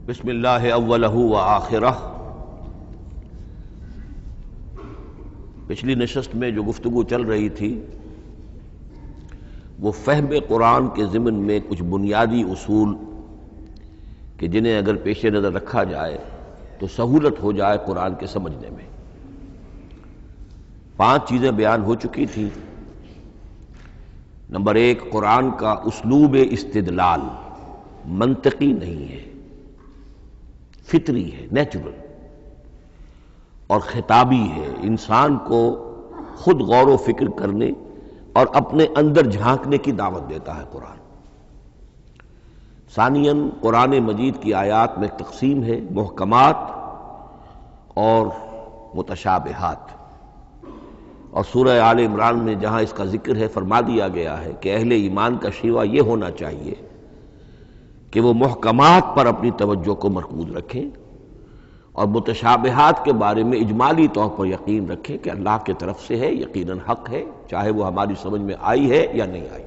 بسم اللہ اولہ و آخرہ۔ پچھلی نشست میں جو گفتگو چل رہی تھی وہ فہم قرآن کے ضمن میں کچھ بنیادی اصول کہ جنہیں اگر پیش نظر رکھا جائے تو سہولت ہو جائے قرآن کے سمجھنے میں۔ 5 چیزیں بیان ہو چکی تھیں۔ نمبر 1، قرآن کا اسلوب استدلال منطقی نہیں ہے، فطری ہے، نیچرل اور خطابی ہے، انسان کو خود غور و فکر کرنے اور اپنے اندر جھانکنے کی دعوت دیتا ہے قرآن۔ ثانیاً، قرآن مجید کی آیات میں تقسیم ہے محکمات اور متشابہات، اور سورہ آل عمران میں جہاں اس کا ذکر ہے فرما دیا گیا ہے کہ اہل ایمان کا شیوہ یہ ہونا چاہیے کہ وہ محکمات پر اپنی توجہ کو مرکوز رکھیں اور متشابہات کے بارے میں اجمالی طور پر یقین رکھیں کہ اللہ کی طرف سے ہے، یقیناً حق ہے، چاہے وہ ہماری سمجھ میں آئی ہے یا نہیں آئی۔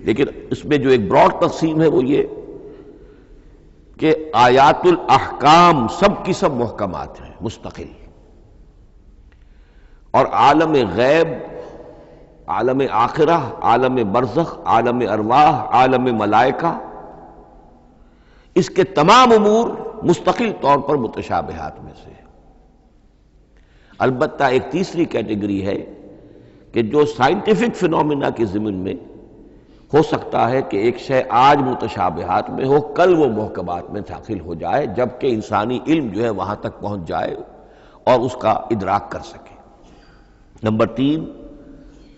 لیکن اس میں جو ایک براڈ تقسیم ہے وہ یہ کہ آیات الاحکام سب کی سب محکمات ہیں مستقل، اور عالم غیب، عالم آخرہ، عالم برزخ، عالم ارواح، عالم ملائکہ، اس کے تمام امور مستقل طور پر متشابہات میں سے۔ البتہ ایک تیسری کیٹیگری ہے کہ جو سائنٹیفک فینومینا کے ضمن میں ہو سکتا ہے کہ ایک شے آج متشابہات میں ہو، کل وہ محکمات میں داخل ہو جائے، جبکہ انسانی علم جو ہے وہاں تک پہنچ جائے اور اس کا ادراک کر سکے۔ نمبر 3،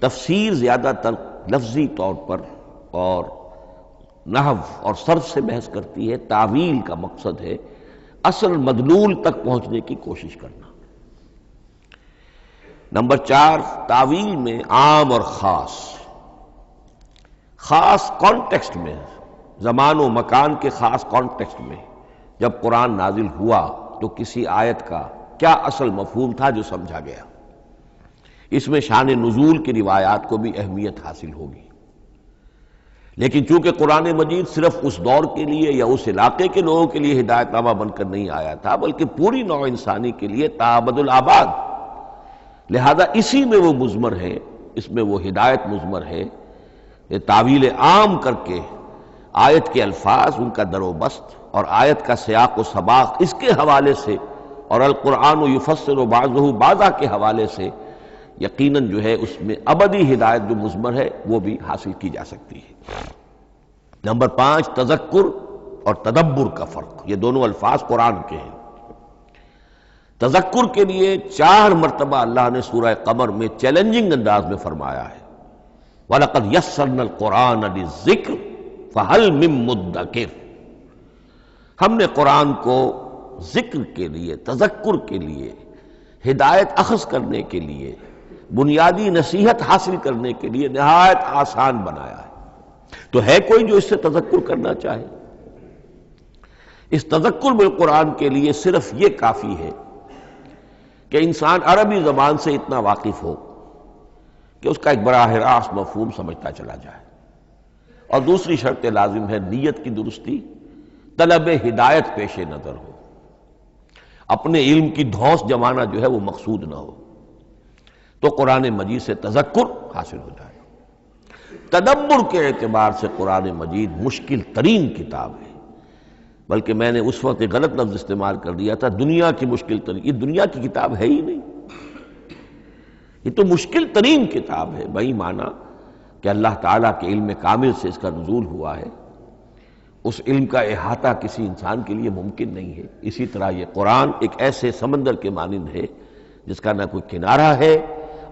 تفسیر زیادہ تر لفظی طور پر اور نحو اور صرف سے بحث کرتی ہے، تعویل کا مقصد ہے اصل مدلول تک پہنچنے کی کوشش کرنا۔ نمبر 4، تعویل میں عام اور خاص، خاص کانٹیکسٹ میں، زمان و مکان کے خاص کانٹیکسٹ میں جب قرآن نازل ہوا تو کسی آیت کا کیا اصل مفہوم تھا جو سمجھا گیا۔ اس میں شان نزول کی روایات کو بھی اہمیت حاصل ہوگی۔ لیکن چونکہ قرآن مجید صرف اس دور کے لیے یا اس علاقے کے لوگوں کے لیے ہدایت نامہ بن کر نہیں آیا تھا، بلکہ پوری نوع انسانی کے لیے تا ابد الآباد، لہذا اسی میں وہ مضمر ہے، اس میں وہ ہدایت مضمر ہے۔ یہ تعویل عام کر کے آیت کے الفاظ، ان کا در و بست اور آیت کا سیاق و سباق اس کے حوالے سے، اور القرآن یفسر بعضہ بعضا کے حوالے سے یقیناً جو ہے اس میں ابدی ہدایت جو مضمر ہے وہ بھی حاصل کی جا سکتی ہے۔ نمبر 5، تذکر اور تدبر کا فرق، یہ دونوں الفاظ قرآن کے ہیں۔ تذکر کے لیے 4 مرتبہ اللہ نے سورہ قمر میں چیلنجنگ انداز میں فرمایا ہے وَلَقَدْ يَسَّرْنَا الْقُرْآنَ لِلذِّكْرِ فَهَلْ مِن مُّدَّكِرٍ، ہم نے قرآن کو ذکر کے لیے، تذکر کے لیے، ہدایت اخذ کرنے کے لیے، بنیادی نصیحت حاصل کرنے کے لیے نہایت آسان بنایا ہے۔ تو ہے کوئی جو اس سے تذکر کرنا چاہے؟ اس تذکر بالقرآن کے لیے صرف یہ کافی ہے کہ انسان عربی زبان سے اتنا واقف ہو کہ اس کا ایک براہ راست مفہوم سمجھتا چلا جائے، اور دوسری شرط لازم ہے نیت کی درستی، طلب ہدایت پیش نظر ہو، اپنے علم کی دھوس جمانا جو ہے وہ مقصود نہ ہو، تو قرآن مجید سے تذکر حاصل ہو جائے۔ تدبر کے اعتبار سے قرآن مجید مشکل ترین کتاب ہے، بلکہ میں نے اس وقت ایک غلط لفظ استعمال کر دیا تھا، دنیا کی مشکل ترین، یہ دنیا کی کتاب ہے ہی نہیں، یہ تو مشکل ترین کتاب ہے، بہی معنی کہ اللہ تعالیٰ کے علم کامل سے اس کا نزول ہوا ہے، اس علم کا احاطہ کسی انسان کے لیے ممکن نہیں ہے۔ اسی طرح یہ قرآن ایک ایسے سمندر کے مانند ہے جس کا نہ کوئی کنارہ ہے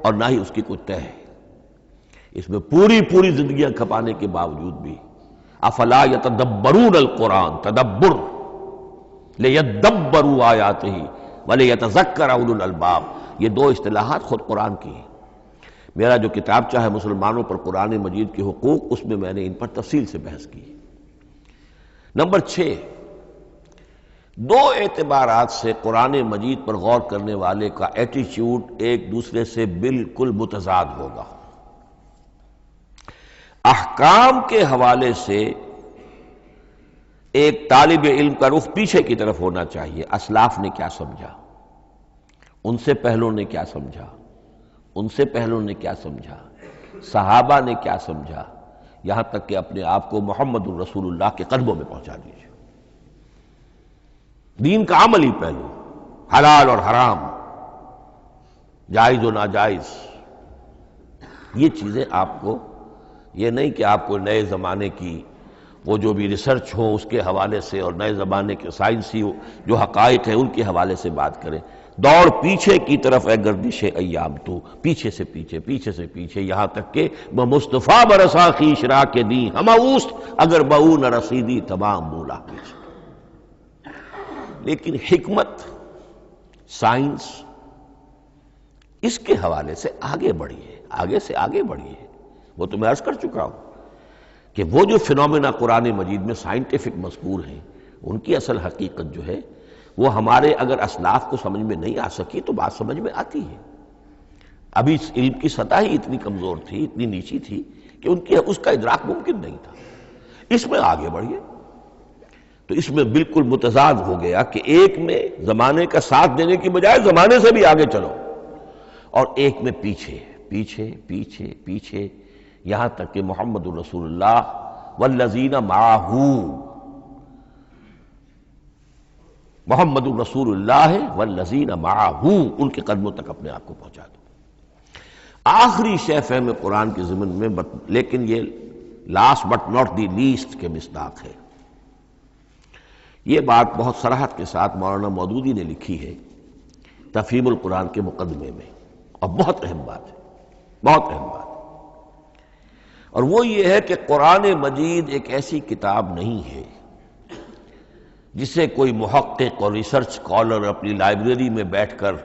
اور نہ ہی اس کی کوئی تہہ ہے، اس میں پوری زندگیاں کھپانے کے باوجود بھی افلا یتدبرون القرآن، تدبر، لیدبروا آیاتہ ولیتذکر اولو الالباب، یہ 2 اصطلاحات خود قرآن کی ہیں۔ میرا جو کتابچہ ہے مسلمانوں پر قرآن مجید کے حقوق، اس میں میں نے ان پر تفصیل سے بحث کی۔ نمبر 6، 2 اعتبارات سے قرآن مجید پر غور کرنے والے کا ایٹیچیوڈ ایک دوسرے سے بالکل متضاد ہوگا۔ احکام کے حوالے سے ایک طالب علم کا رخ پیچھے کی طرف ہونا چاہیے، اسلاف نے کیا سمجھا، ان سے پہلوں نے کیا سمجھا، ان سے پہلوں نے کیا سمجھا، صحابہ نے کیا سمجھا، یہاں تک کہ اپنے آپ کو محمد الرسول اللہ کے قدموں میں پہنچا دیجیے۔ دین کا عملی پہلو، حلال اور حرام، جائز و ناجائز، یہ چیزیں آپ کو، یہ نہیں کہ آپ کو نئے زمانے کی وہ جو بھی ریسرچ ہو اس کے حوالے سے اور نئے زمانے کے سائنسی جو حقائق ہیں ان کے حوالے سے بات کریں۔ دوڑ پیچھے کی طرف ہے گردش ایام تو، پیچھے سے پیچھے، پیچھے سے پیچھے، یہاں تک کہ بمصطفیٰ برسا خویش را کے دی ہم اوست اگر بہو نہ رسیدی تمام مولا پیچھے۔ لیکن حکمت، سائنس اس کے حوالے سے آگے بڑھی ہے، آگے سے آگے بڑھی ہے۔ وہ تو میں عرض کر چکا ہوں کہ وہ جو فینومینا قرآن مجید میں سائنٹیفک مذکور ہیں ان کی اصل حقیقت جو ہے وہ ہمارے اگر اسلاف کو سمجھ میں نہیں آ سکی تو بات سمجھ میں آتی ہے۔ ابھی علم کی سطح ہی اتنی کمزور تھی، اتنی نیچی تھی کہ ان کی اس کا ادراک ممکن نہیں تھا۔ اس میں آگے بڑھیے تو اس میں بالکل متضاد ہو گیا کہ ایک میں زمانے کا ساتھ دینے کی بجائے زمانے سے بھی آگے چلو، اور ایک میں پیچھے پیچھے پیچھے پیچھے، یہاں تک کہ محمد الرسول اللہ والذین معہ، محمد الرسول اللہ والذین معہ، ان کے قدموں تک اپنے آپ کو پہنچا دو۔ آخری شے فہم قرآن کے ضمن میں، لیکن یہ last but not the least کے مصداق ہے۔ یہ بات بہت صراحت کے ساتھ مولانا مودودی نے لکھی ہے تفہیم القرآن کے مقدمے میں، اور بہت اہم بات ہے، بہت اہم بات۔ اور وہ یہ ہے کہ قرآن مجید ایک ایسی کتاب نہیں ہے جسے کوئی محقق اور ریسرچ اسکالر اپنی لائبریری میں بیٹھ کر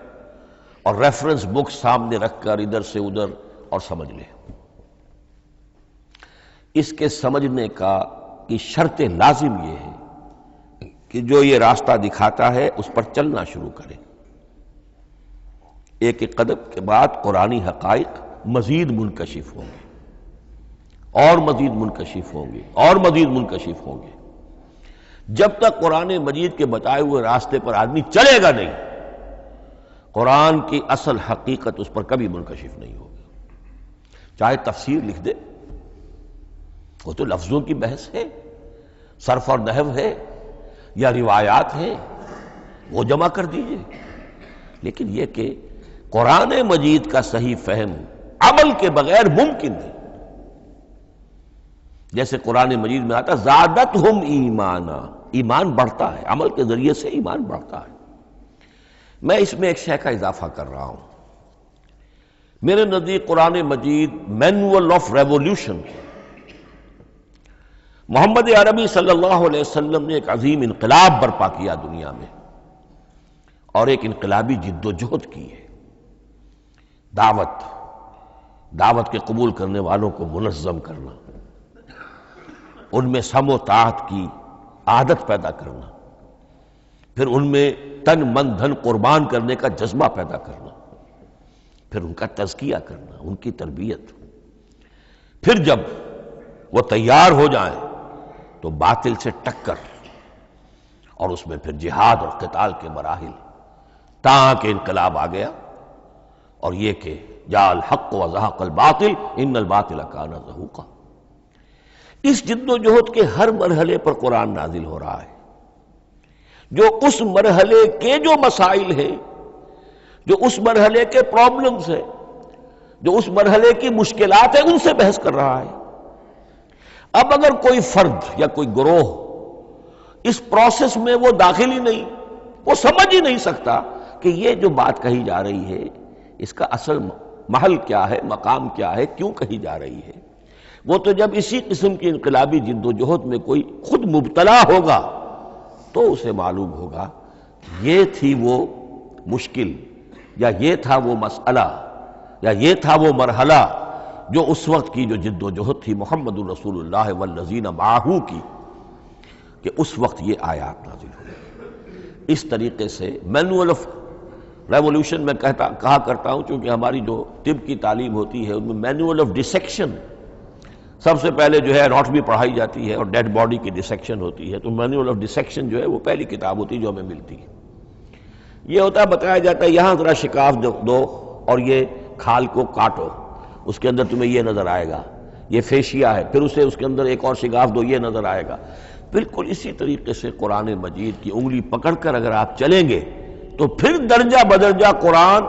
اور ریفرنس بک سامنے رکھ کر ادھر سے ادھر اور سمجھ لے۔ اس کے سمجھنے کی شرط لازم یہ ہے کہ جو یہ راستہ دکھاتا ہے اس پر چلنا شروع کرے۔ ایک ایک قدم کے بعد قرآنی حقائق مزید منکشف ہوں گے، اور مزید منکشف ہوں گے، اور مزید منکشف ہوں گے۔ جب تک قرآن مجید کے بتائے ہوئے راستے پر آدمی چلے گا نہیں، قرآن کی اصل حقیقت اس پر کبھی منکشف نہیں ہوگی۔ چاہے تفسیر لکھ دے، وہ تو لفظوں کی بحث ہے، صرف اور نحو ہے، یا روایات ہیں، وہ جمع کر دیجئے۔ لیکن یہ کہ قرآن مجید کا صحیح فہم عمل کے بغیر ممکن نہیں۔ جیسے قرآن مجید میں آتا زادتہم ایمانا، ایمان بڑھتا ہے، عمل کے ذریعے سے ایمان بڑھتا ہے۔ میں اس میں ایک شے کا اضافہ کر رہا ہوں۔ میرے نزدیک قرآن مجید مینول آف ریولیوشن، محمد عربی صلی اللہ علیہ وسلم نے ایک عظیم انقلاب برپا کیا دنیا میں، اور ایک انقلابی جد و جہد کی ہے۔ دعوت کے قبول کرنے والوں کو منظم کرنا، ان میں سم و طاعت کی عادت پیدا کرنا، پھر ان میں تن من دھن قربان کرنے کا جذبہ پیدا کرنا، پھر ان کا تزکیہ کرنا، ان کی تربیت، پھر جب وہ تیار ہو جائیں تو باطل سے ٹکر، اور اس میں پھر جہاد اور قتال کے مراحل، تاکہ انقلاب آ گیا، اور یہ کہ جاء الحق وزہق الباطل ان الباطل کان زہوقا۔ اس جد و جہد کے ہر مرحلے پر قرآن نازل ہو رہا ہے، جو اس مرحلے کے جو مسائل ہیں، جو اس مرحلے کے پرابلمز ہیں، جو اس مرحلے کی مشکلات ہیں، ان سے بحث کر رہا ہے۔ اب اگر کوئی فرد یا کوئی گروہ اس پروسیس میں وہ داخل ہی نہیں، وہ سمجھ ہی نہیں سکتا کہ یہ جو بات کہی جا رہی ہے اس کا اصل محل کیا ہے، مقام کیا ہے، کیوں کہی جا رہی ہے، وہ تو جب اسی قسم کی انقلابی جد و جہد میں کوئی خود مبتلا ہوگا تو اسے معلوم ہوگا یہ تھی وہ مشکل، یا یہ تھا وہ مسئلہ، یا یہ تھا وہ مرحلہ جو اس وقت کی جو جد و جہد تھی محمد الرسول اللہ والذین معہ کی، کہ اس وقت یہ آیات نازل ہوئی۔ اس طریقے سے مینول آف ریولیوشن میں کہا کرتا ہوں، چونکہ ہماری جو طب کی تعلیم ہوتی ہے ان میں مینول آف ڈسیکشن، سب سے پہلے جو ہے اناٹمی پڑھائی جاتی ہے اور ڈیڈ باڈی کی ڈسیکشن ہوتی ہے، تو مینول آف ڈسیکشن جو ہے وہ پہلی کتاب ہوتی ہے جو ہمیں ملتی ہے۔ یہ ہوتا ہے، بتایا جاتا ہے یہاں ذرا شکاف دو اور یہ کھال کو کاٹو، اس کے اندر تمہیں یہ نظر آئے گا، یہ فیشیا ہے، پھر اسے اس کے اندر ایک اور شگاف دو، یہ نظر آئے گا۔ بالکل اسی طریقے سے قرآن مجید کی انگلی پکڑ کر اگر آپ چلیں گے تو پھر درجہ بدرجہ قرآن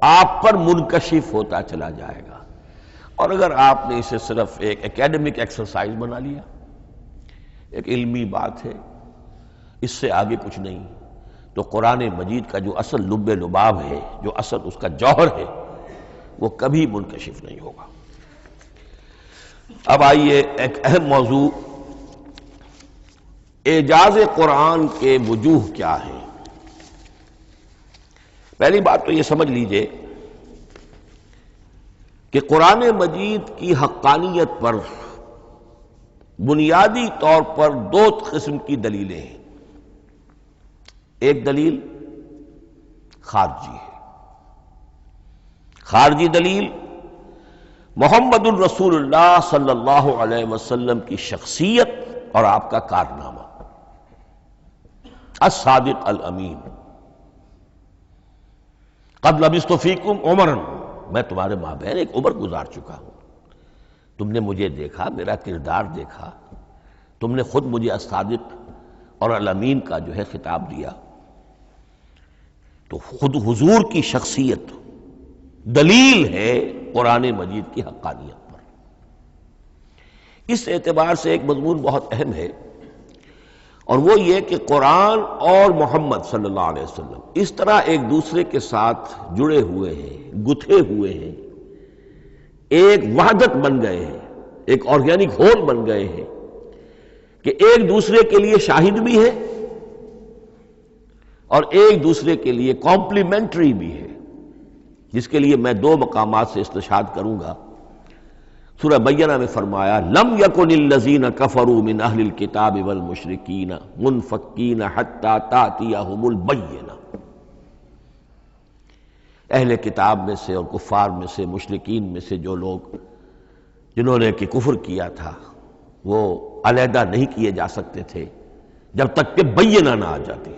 آپ پر منکشف ہوتا چلا جائے گا۔ اور اگر آپ نے اسے صرف ایک اکیڈمک ایکسرسائز بنا لیا، ایک علمی بات ہے، اس سے آگے کچھ نہیں، تو قرآن مجید کا جو اصل لب لباب ہے، جو اصل اس کا جوہر ہے، وہ کبھی منکشف نہیں ہوگا۔ اب آئیے ایک اہم موضوع، اعجاز قرآن کے وجوہ کیا ہیں۔ پہلی بات تو یہ سمجھ لیجئے کہ قرآن مجید کی حقانیت پر بنیادی طور پر دو قسم کی دلیلیں ہیں۔ ایک دلیل خارجی ہے، خارجی دلیل محمد الرسول اللہ صلی اللہ علیہ وسلم کی شخصیت اور آپ کا کارنامہ، الصادق الامین، قد لبثت فیکم عمرا، میں تمہارے مابین ایک عمر گزار چکا ہوں، تم نے مجھے دیکھا، میرا کردار دیکھا، تم نے خود مجھے الصادق اور الامین کا جو ہے خطاب دیا، تو خود حضور کی شخصیت دلیل ہے قرآن مجید کی حقانیت پر۔ اس اعتبار سے ایک مضمون بہت اہم ہے، اور وہ یہ کہ قرآن اور محمد صلی اللہ علیہ وسلم اس طرح ایک دوسرے کے ساتھ جڑے ہوئے ہیں، گتھے ہوئے ہیں، ایک وحدت بن گئے ہیں، ایک آرگینک ہول بن گئے ہیں کہ ایک دوسرے کے لیے شاہد بھی ہے اور ایک دوسرے کے لیے کمپلیمنٹری بھی ہے، جس کے لیے میں دو مقامات سے استشہاد کروں گا۔ سورہ بینہ میں فرمایا لم یکن الذین کفروا من اہل الکتاب والمشرکین منفکین حتی تأتیہم البینہ، اہل کتاب میں سے اور کفار میں سے، مشرکین میں سے جو لوگ جنہوں نے کہ کفر کیا تھا، وہ علیحدہ نہیں کیے جا سکتے تھے جب تک کہ بینہ نہ آ جاتی۔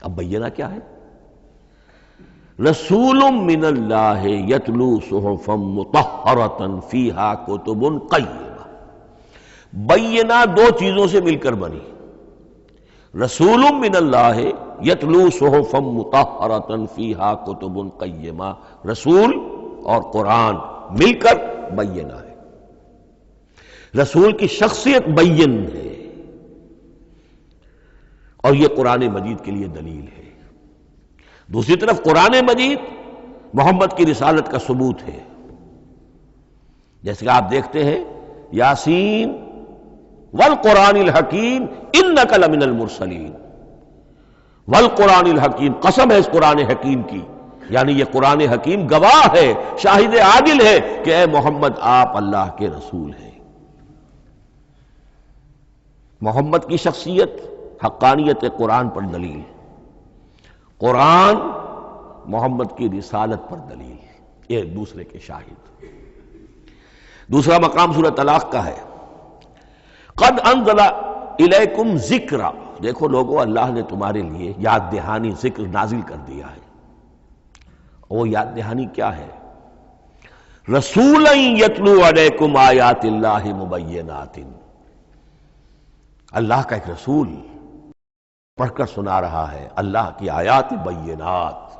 اب بینہ کیا ہے؟ رسول من اللہ یتلو صحفا مطہرۃ فیہا کتب قیمہ، بینہ دو چیزوں سے مل کر بنی، رسول من اللہ یتلو صحفا مطہرۃ فیہا کتب قیمہ، رسول اور قرآن مل کر بینہ ہے، رسول کی شخصیت بین ہے، اور یہ قرآن مجید کے لیے دلیل ہے۔ دوسری طرف قرآن مجید محمد کی رسالت کا ثبوت ہے، جیسے کہ آپ دیکھتے ہیں یاسین والقرآن الحکیم انک لمن المرسلین، والقرآن الحکیم، قسم ہے اس قرآن حکیم کی، یعنی یہ قرآن حکیم گواہ ہے، شاہد عادل ہے کہ اے محمد آپ اللہ کے رسول ہیں۔ محمد کی شخصیت، حقانیت قرآن پر دلیل، قرآن محمد کی رسالت پر دلیل، ایک دوسرے کے شاہد۔ دوسرا مقام سورہ طلاق کا ہے، قد انزل الیکم ذکرا، دیکھو لوگو اللہ نے تمہارے لیے یاد دہانی ذکر نازل کر دیا ہے۔ وہ یاد دہانی کیا ہے؟ رسولا یتلو علیکم آیات اللہ مبینات، اللہ کا ایک رسول پڑھ کر سنا رہا ہے اللہ کی آیات بینات۔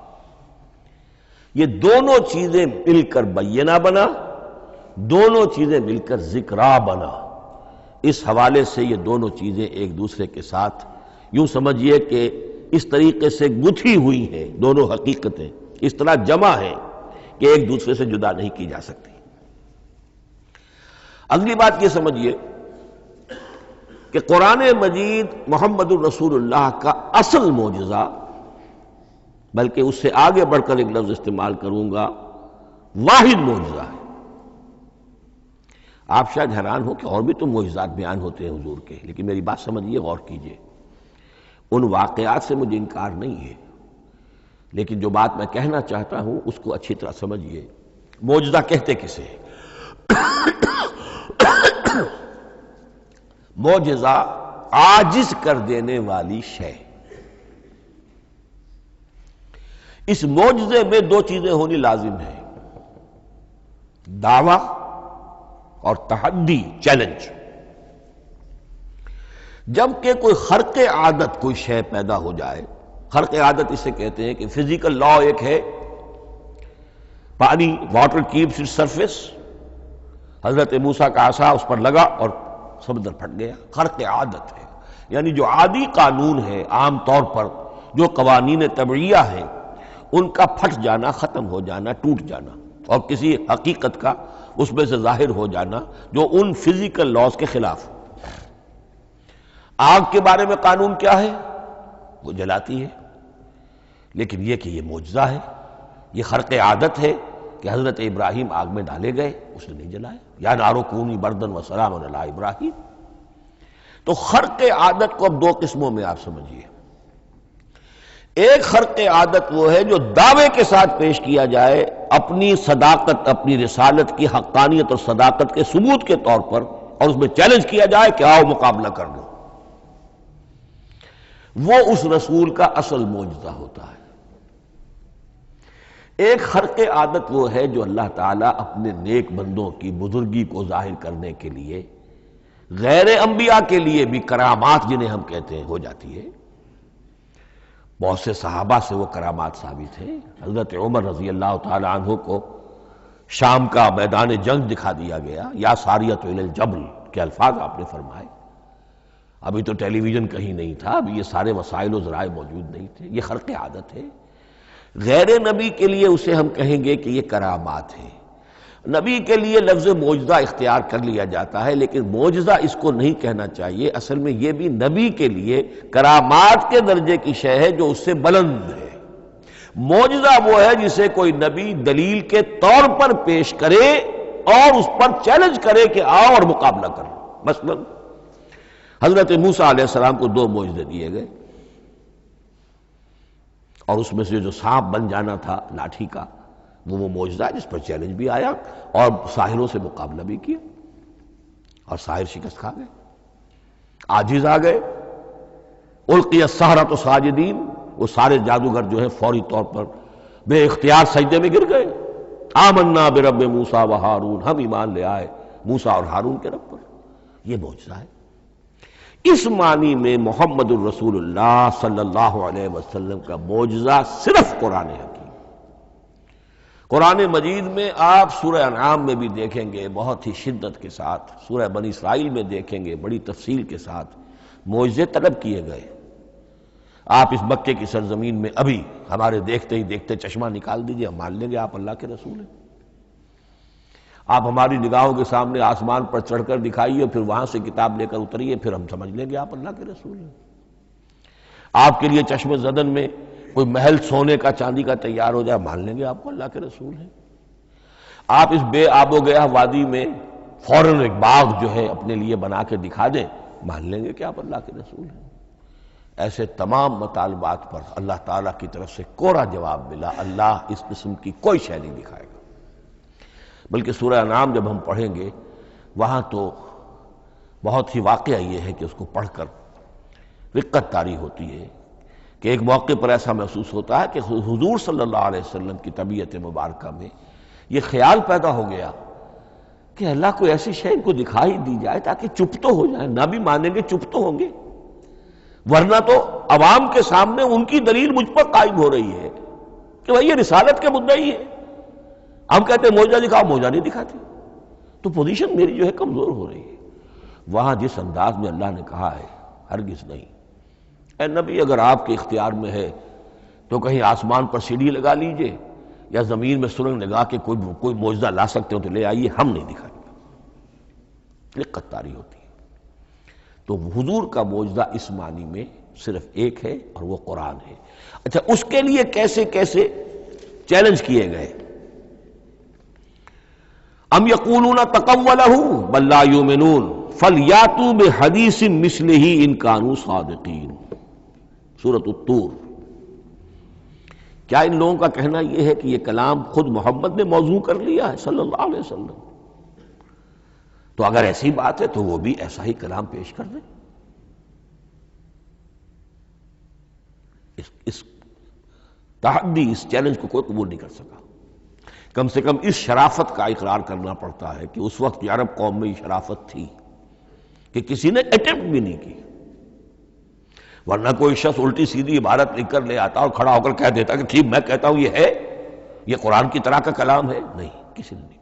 یہ دونوں چیزیں مل کر بینہ بنا، دونوں چیزیں مل کر ذکرا بنا۔ اس حوالے سے یہ دونوں چیزیں ایک دوسرے کے ساتھ یوں سمجھیے کہ اس طریقے سے گتھی ہوئی ہیں، دونوں حقیقتیں اس طرح جمع ہیں کہ ایک دوسرے سے جدا نہیں کی جا سکتی۔ اگلی بات یہ سمجھیے کہ قرآن مجید محمد الرسول اللہ کا اصل معجزہ، بلکہ اس سے آگے بڑھ کر ایک لفظ استعمال کروں گا، واحد معجزہ ہے۔ آپ شاید حیران ہو کہ اور بھی تو معجزات بیان ہوتے ہیں حضور کے، لیکن میری بات سمجھیے، غور کیجئے، ان واقعات سے مجھے انکار نہیں ہے، لیکن جو بات میں کہنا چاہتا ہوں اس کو اچھی طرح سمجھیے۔ معجزہ کہتے کسے؟ معجزہ عاجز کر دینے والی شے. اس معجزے میں دو چیزیں ہونی لازم ہیں: دعویٰ اور تحدی، چیلنج. جب کہ کوئی خرق عادت کوئی شے پیدا ہو جائے، خرق عادت اسے کہتے ہیں کہ فزیکل لا ایک ہے، پانی، واٹر کیپس اٹس سرفیس، حضرت موسیٰ کا عصا اس پر لگا اور سمندر پھٹ گیا. خرق عادت ہے، یعنی جو عادی قانون ہے، عام طور پر جو قوانین طبعیہ ہیں، ان کا پھٹ جانا، ختم ہو جانا، ٹوٹ جانا، اور کسی حقیقت کا اس میں سے ظاہر ہو جانا جو ان فزیکل لاز کے خلاف. آگ کے بارے میں قانون کیا ہے؟ وہ جلاتی ہے. لیکن یہ کہ یہ معجزہ ہے، یہ خرق عادت ہے کہ حضرت ابراہیم آگ میں ڈالے گئے، اس نے نہیں جلایا. یا نارو کونی بردن و سلام علی ابراہیم. تو خرق عادت کو اب دو قسموں میں آپ سمجھیے. ایک خرق عادت وہ ہے جو دعوے کے ساتھ پیش کیا جائے، اپنی صداقت، اپنی رسالت کی حقانیت اور صداقت کے ثبوت کے طور پر، اور اس میں چیلنج کیا جائے کہ آؤ مقابلہ کر لو. وہ اس رسول کا اصل معجزہ ہوتا ہے. ایک خرق عادت وہ ہے جو اللہ تعالیٰ اپنے نیک بندوں کی بزرگی کو ظاہر کرنے کے لیے، غیر انبیاء کے لیے بھی کرامات جنہیں ہم کہتے ہیں ہو جاتی ہے. بہت سے صحابہ سے وہ کرامات ثابت ہیں. حضرت عمر رضی اللہ تعالی عنہ کو شام کا میدان جنگ دکھا دیا گیا، یا ساریۃ الی الجبل کے الفاظ آپ نے فرمائے. ابھی تو ٹیلی ویژن کہیں نہیں تھا، ابھی یہ سارے وسائل و ذرائع موجود نہیں تھے. یہ خرق عادت ہے. غیر نبی کے لیے اسے ہم کہیں گے کہ یہ کرامات ہے. نبی کے لیے لفظ معجزہ اختیار کر لیا جاتا ہے، لیکن معجزہ اس کو نہیں کہنا چاہیے. اصل میں یہ بھی نبی کے لیے کرامات کے درجے کی شے ہے جو اس سے بلند ہے. معجزہ وہ ہے جسے کوئی نبی دلیل کے طور پر پیش کرے اور اس پر چیلنج کرے کہ آؤ اور مقابلہ کرو. مثلا حضرت موسیٰ علیہ السلام کو دو معجزے دیے گئے، اور اس میں سے جو سانپ بن جانا تھا لاٹھی کا، وہ معجزہ ہے جس پر چیلنج بھی آیا اور ساحروں سے مقابلہ بھی کیا، اور ساحر شکست کھا گئے، عاجز آ گئے. القی السحرۃ ساجدین، وہ سارے جادوگر جو ہیں فوری طور پر بے اختیار سجدے میں گر گئے. آمنا برب موسیٰ و ہارون، ہم ایمان لے آئے موسیٰ اور ہارون کے رب پر. یہ معجزہ ہے. اس معنی میں محمد الرسول اللہ صلی اللہ علیہ وسلم کا معجزہ صرف قرآن حکیم. قرآن مجید میں آپ سورہ انعام میں بھی دیکھیں گے بہت ہی شدت کے ساتھ، سورہ بنی اسرائیل میں دیکھیں گے بڑی تفصیل کے ساتھ معجزے طلب کیے گئے. آپ اس مکے کی سرزمین میں ابھی ہمارے دیکھتے ہی دیکھتے چشمہ نکال دیجئے، ہم مان لیں گے آپ اللہ کے رسول ہیں. آپ ہماری نگاہوں کے سامنے آسمان پر چڑھ کر دکھائیے، پھر وہاں سے کتاب لے کر اتریے، پھر ہم سمجھ لیں گے آپ اللہ کے رسول ہیں. آپ کے لیے چشم زدن میں کوئی محل سونے کا چاندی کا تیار ہو جائے، مان لیں گے آپ کو اللہ کے رسول ہیں. آپ اس بے آب و گیا وادی میں فوراً ایک باغ جو ہے اپنے لیے بنا کے دکھا دیں، مان لیں گے کہ آپ اللہ کے رسول ہیں. ایسے تمام مطالبات پر اللہ تعالیٰ کی طرف سے کوڑا جواب ملا، اللہ اس قسم کی کوئی شے نہیں دکھائے گا. بلکہ سورہ انعام جب ہم پڑھیں گے وہاں تو بہت ہی واقعہ یہ ہے کہ اس کو پڑھ کر رقت طاری ہوتی ہے کہ ایک موقع پر ایسا محسوس ہوتا ہے کہ حضور صلی اللہ علیہ وسلم کی طبیعت مبارکہ میں یہ خیال پیدا ہو گیا کہ اللہ کو ایسی شے ان کو دکھائی دی جائے تاکہ چپ تو ہو جائیں. نہ بھی مانیں گے چپ تو ہوں گے، ورنہ تو عوام کے سامنے ان کی دلیل مجھ پر قائم ہو رہی ہے کہ بھائی یہ رسالت کے مدعی ہے. ہم کہتے ہیں معجزہ دکھاؤ، معجزہ نہیں دکھاتے، تو پوزیشن میری جو ہے کمزور ہو رہی ہے. وہاں جس انداز میں اللہ نے کہا ہے، ہرگز نہیں. اے نبی اگر آپ کے اختیار میں ہے تو کہیں آسمان پر سیڑھی لگا لیجئے، یا زمین میں سرنگ لگا کے کوئی معجزہ لا سکتے ہو تو لے آئیے، ہم نہیں دکھائیں گے. رقت طاری ہوتی ہے. تو حضور کا معجزہ اس معنی میں صرف ایک ہے اور وہ قرآن ہے. اچھا، اس کے لیے کیسے کیسے چیلنج کیے گئے؟ ام یقولون تقولہ بل لا یؤمنون فلیاتوا بحدیث مثلہ ان کانوا صادقین. سورۃ الطور. کیا ان لوگوں کا کہنا یہ ہے کہ یہ کلام خود محمد نے موضوع کر لیا ہے صلی اللہ علیہ وسلم؟ تو اگر ایسی بات ہے تو وہ بھی ایسا ہی کلام پیش کر دیں. اس تحدی، اس چیلنج کو کوئی قبول نہیں کر سکا. کم سے کم اس شرافت کا اقرار کرنا پڑتا ہے کہ اس وقت عرب قوم میں یہ شرافت تھی کہ کسی نے اٹمپٹ بھی نہیں کی. ورنہ کوئی شخص الٹی سیدھی عبارت لکھ کر لے آتا اور کھڑا ہو کر کہہ دیتا کہ ٹھیک میں کہتا ہوں یہ ہے، یہ قرآن کی طرح کا کلام ہے. نہیں، کسی نے نہیں کیا.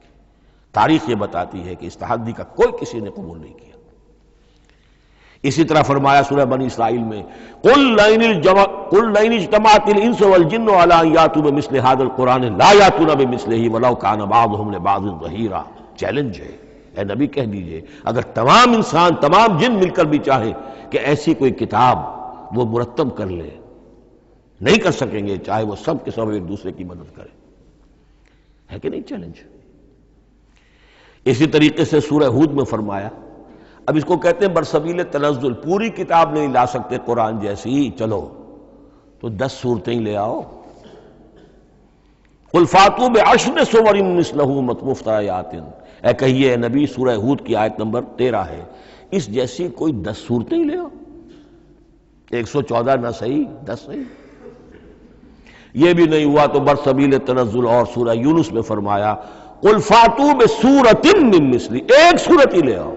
تاریخ یہ بتاتی ہے کہ اس تحدی کا کوئی کسی نے قبول نہیں کیا. اسی طرح فرمایا سورہ بنی اسرائیل میں قُلْ لَئِنِ اجْتَمَعَتِ الْإِنسُ وَالْجِنُّ عَلَىٰ أَن يَأْتُوا بِمِثْلِ هَٰذَا الْقُرْآنِ لَا يَأْتُونَ بِمِثْلِهِ وَلَوْ كَانَ بَعْضُهُمْ لِبَعْضٍ ظَهِيرًا. چیلنج ہے، اے نبی کہہ دیجئے اگر تمام انسان، تمام جن مل کر بھی چاہیں کہ ایسی کوئی کتاب وہ مرتب کر لے، نہیں کر سکیں گے، چاہے وہ سب کے سب ایک دوسرے کی مدد کریں. ہے کہ نہیں چیلنج؟ اسی طریقے سے سورہ ہود میں فرمایا، اب اس کو کہتے ہیں برسبیل تنزل، پوری کتاب نہیں لا سکتے قرآن جیسی، چلو تو 10 صورتیں ہی لے آؤ. قُلْ فَاتُوا بِعَشْرِ سُوَرٍ مِثْلَهُ مُفْتَرَيَاتٍ، اے کہیے اے نبی، سورہ ہود کی آیت نمبر 13 ہے، اس جیسی کوئی 10 صورتیں ہی لے آؤ. 114 نہ صحیح، 10 صحیح. یہ بھی نہیں ہوا تو برسبیل تنزل اور سورہ یونس میں فرمایا قُلْ فَاتُوا بِسُورَةٍ مِّن مِثْلِهِ، ایک صورت ہی لے آؤ.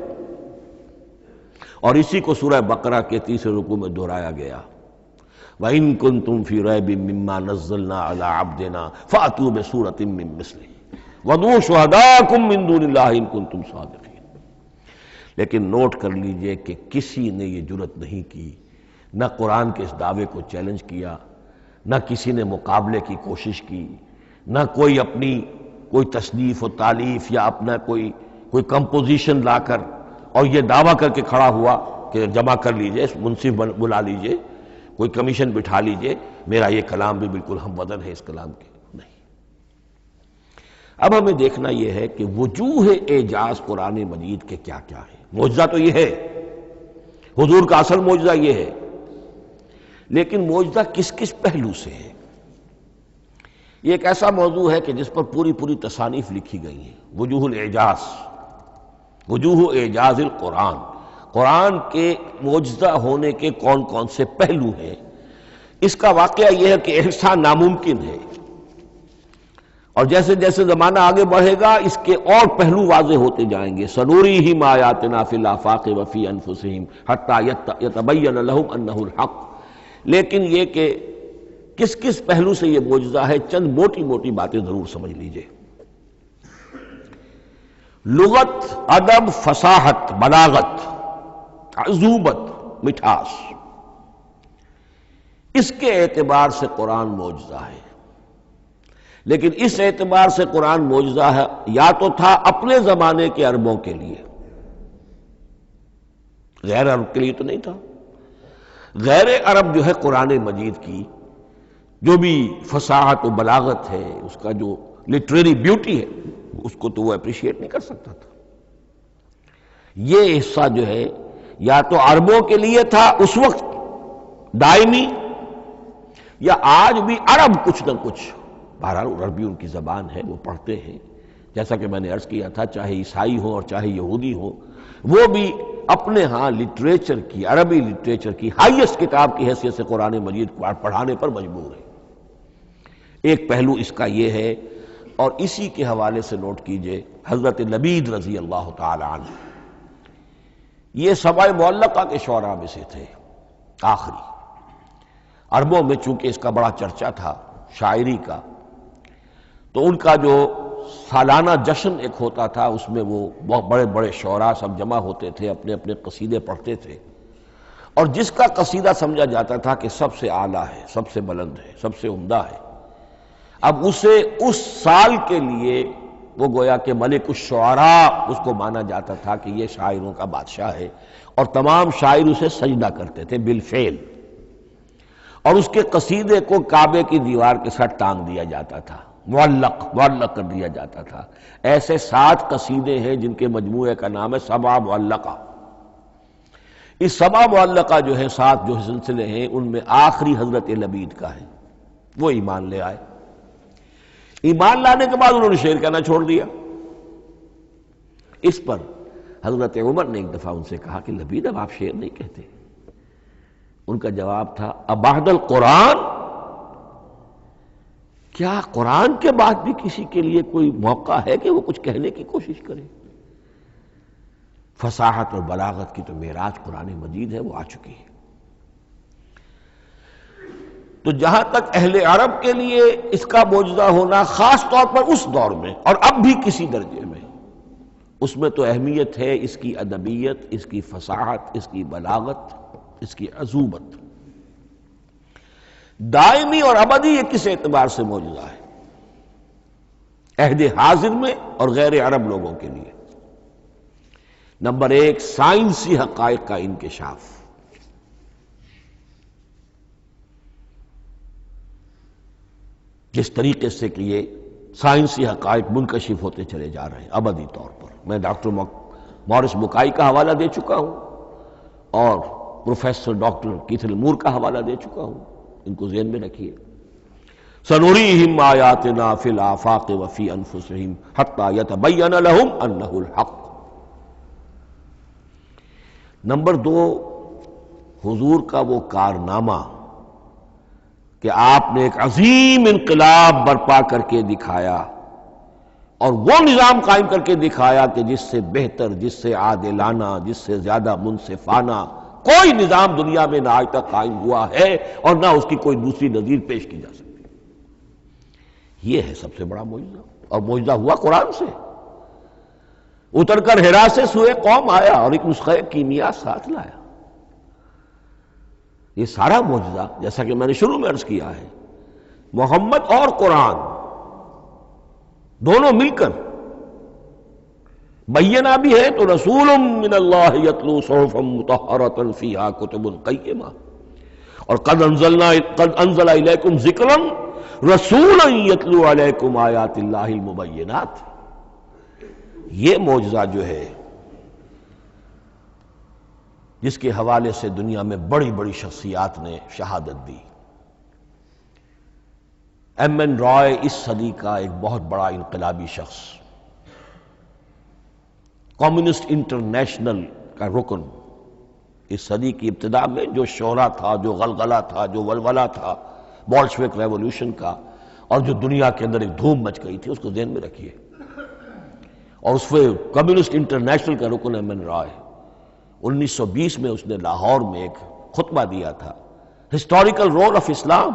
اور اسی کو سورہ بقرہ کے 30 رکوع میں دہرایا گیا، وَإِن كُنتُمْ فِي رَيْبٍ مِّمَّا نَزَّلْنَا عَلَىٰ عَبْدِنَا فَأْتُوا بِسُورَةٍ مِّن مِّثْلِهِ وَادْعُوا شُهَدَاءَكُم مِّن دُونِ اللَّهِ إِن كُنتُمْ صَادِقِينَ. لیکن نوٹ کر لیجئے کہ کسی نے یہ جرأت نہیں کی، نہ قرآن کے اس دعوے کو چیلنج کیا، نہ کسی نے مقابلے کی کوشش کی، نہ کوئی اپنی کوئی تصنیف و تالیف یا اپنا کوئی کمپوزیشن لا کر اور یہ دعویٰ کر کے کھڑا ہوا کہ جمع کر لیجئے، منصف بلا لیجئے، کوئی کمیشن بٹھا لیجئے، میرا یہ کلام بھی بالکل ہم وزن ہے اس کلام کے. نہیں. اب ہمیں دیکھنا یہ ہے کہ وجوہ اعجاز قرآن مجید کے کیا کیا ہے. معجزہ تو یہ ہے، حضور کا اصل معجزہ یہ ہے، لیکن معجزہ کس کس پہلو سے ہے؟ یہ ایک ایسا موضوع ہے کہ جس پر پوری تصانیف لکھی گئی ہیں. وجوہ الاعجاز، وجوہ اعجاز القرآن، قرآن کے معجزہ ہونے کے کون کون سے پہلو ہیں. اس کا واقعہ یہ ہے کہ احسان ناممکن ہے، اور جیسے جیسے زمانہ آگے بڑھے گا اس کے اور پہلو واضح ہوتے جائیں گے. سنوریہم آیاتنا فی الآفاق وفی انفسہم حتی یتبین لہم انہ الحق. لیکن یہ کہ کس کس پہلو سے یہ معجزہ ہے، چند موٹی موٹی باتیں ضرور سمجھ لیجئے. لغت، ادب، فصاحت، بلاغت، عذوبت، مٹھاس، اس کے اعتبار سے قرآن معجزہ ہے. لیکن اس اعتبار سے قرآن معجزہ ہے یا تو تھا اپنے زمانے کے عربوں کے لیے، غیر عرب کے لیے تو نہیں تھا. غیر عرب جو ہے قرآن مجید کی جو بھی فصاحت و بلاغت ہے، اس کا جو لٹریری بیوٹی ہے، اس کو تو وہ اپریشیٹ نہیں کر سکتا تھا. یہ حصہ جو ہے یا تو عربوں کے لیے تھا اس وقت دائمی، یا آج بھی عرب کچھ نہ کچھ، بہرحال عربی ان کی زبان ہے، وہ پڑھتے ہیں. جیسا کہ میں نے عرض کیا تھا، چاہے عیسائی ہوں اور چاہے یہودی ہوں، وہ بھی اپنے ہاں لٹریچر کی، عربی لٹریچر کی ہائیسٹ کتاب کی حیثیت سے قرآن مجید کو پڑھانے پر مجبور ہے. ایک پہلو اس کا یہ ہے. اور اسی کے حوالے سے نوٹ کیجئے حضرت لبید رضی اللہ تعالی عنہ، یہ سبع معلقہ کے شعراء میں سے تھے آخری. عربوں میں چونکہ اس کا بڑا چرچا تھا شاعری کا، تو ان کا جو سالانہ جشن ایک ہوتا تھا، اس میں وہ بہت بڑے بڑے شعراء سب جمع ہوتے تھے، اپنے اپنے قصیدے پڑھتے تھے، اور جس کا قصیدہ سمجھا جاتا تھا کہ سب سے اعلیٰ ہے، سب سے بلند ہے، سب سے عمدہ ہے، اب اسے اس سال کے لیے وہ گویا کہ ملک الشعراء اس کو مانا جاتا تھا کہ یہ شاعروں کا بادشاہ ہے، اور تمام شاعر اسے سجدہ کرتے تھے بالفعل، اور اس کے قصیدے کو کعبے کی دیوار کے ساتھ ٹانگ دیا جاتا تھا، معلق کر دیا جاتا تھا. ایسے 7 قصیدے ہیں جن کے مجموعے کا نام ہے سبع معلقہ. اس سبع معلقہ جو ہے 7 جو سلسلے ہیں، ان میں آخری حضرت لبید کا ہے. وہ ایمان لے آئے. ایمان لانے کے بعد انہوں نے شعر کہنا چھوڑ دیا. اس پر حضرت عمر نے ایک دفعہ ان سے کہا کہ لبید اب آپ شعر نہیں کہتے. ان کا جواب تھا ابعد القرآن، کیا قرآن کے بعد بھی کسی کے لیے کوئی موقع ہے کہ وہ کچھ کہنے کی کوشش کرے؟ فصاحت اور بلاغت کی تو معراج قرآن مجید ہے، وہ آ چکی ہے. تو جہاں تک اہل عرب کے لیے اس کا معجزہ ہونا خاص طور پر اس دور میں اور اب بھی کسی درجے میں، اس میں تو اہمیت ہے اس کی ادبیت، اس کی فصاحت، اس کی بلاغت، اس کی عذوبت. دائمی اور ابدی یہ کس اعتبار سے معجزہ ہے؟ عہد حاضر میں اور غیر عرب لوگوں کے لیے. نمبر ایک، سائنسی حقائق کا انکشاف. جس طریقے سے کہ یہ سائنسی حقائق منکشف ہوتے چلے جا رہے ہیں ابدی طور پر. میں ڈاکٹر مورس بکائی کا حوالہ دے چکا ہوں اور پروفیسر ڈاکٹر کیتھل مور کا حوالہ دے چکا ہوں، ان کو ذہن میں رکھیے. سنریہم آیاتنا فی الآفاق وفی انفسہم حتی یتبین لہم انہ الحق. نمبر دو، حضور کا وہ کارنامہ کہ آپ نے ایک عظیم انقلاب برپا کر کے دکھایا اور وہ نظام قائم کر کے دکھایا کہ جس سے بہتر، جس سے عادلانہ، جس سے زیادہ منصفانہ کوئی نظام دنیا میں نہ آج تک قائم ہوا ہے اور نہ اس کی کوئی دوسری نظیر پیش کی جا سکتی. یہ ہے سب سے بڑا معجزہ، اور معجزہ ہوا قرآن سے. اتر کر حرا سے سوئے قوم آیا اور ایک نسخہ کیمیا ساتھ لایا. یہ سارا معجزہ، جیسا کہ میں نے شروع میں عرض کیا ہے، محمد اور قرآن دونوں مل کر بینہ بھی ہے تو رسول من اللہ یتلو صحفا مطہرۃ فیہا کتب قیمہ، اور قد انزل الیکم ذکرا رسولا یتلو علیکم آیات اللہ المبینات. یہ معجزہ جو ہے جس کے حوالے سے دنیا میں بڑی بڑی شخصیات نے شہادت دی. ایم این رائے اس صدی کا ایک بہت بڑا انقلابی شخص، کمیونسٹ انٹرنیشنل کا رکن. اس صدی کی ابتدا میں جو شورا تھا، جو غلغلہ تھا، جو ولولہ تھا بولشوک ریولوشن کا، اور جو دنیا کے اندر ایک دھوم مچ گئی تھی، اس کو ذہن میں رکھیے. اور اس میں کمیونسٹ انٹرنیشنل کا رکن ایم این رائے 1920 میں اس نے لاہور میں ایک خطبہ دیا تھا، ہسٹوریکل رول آف اسلام.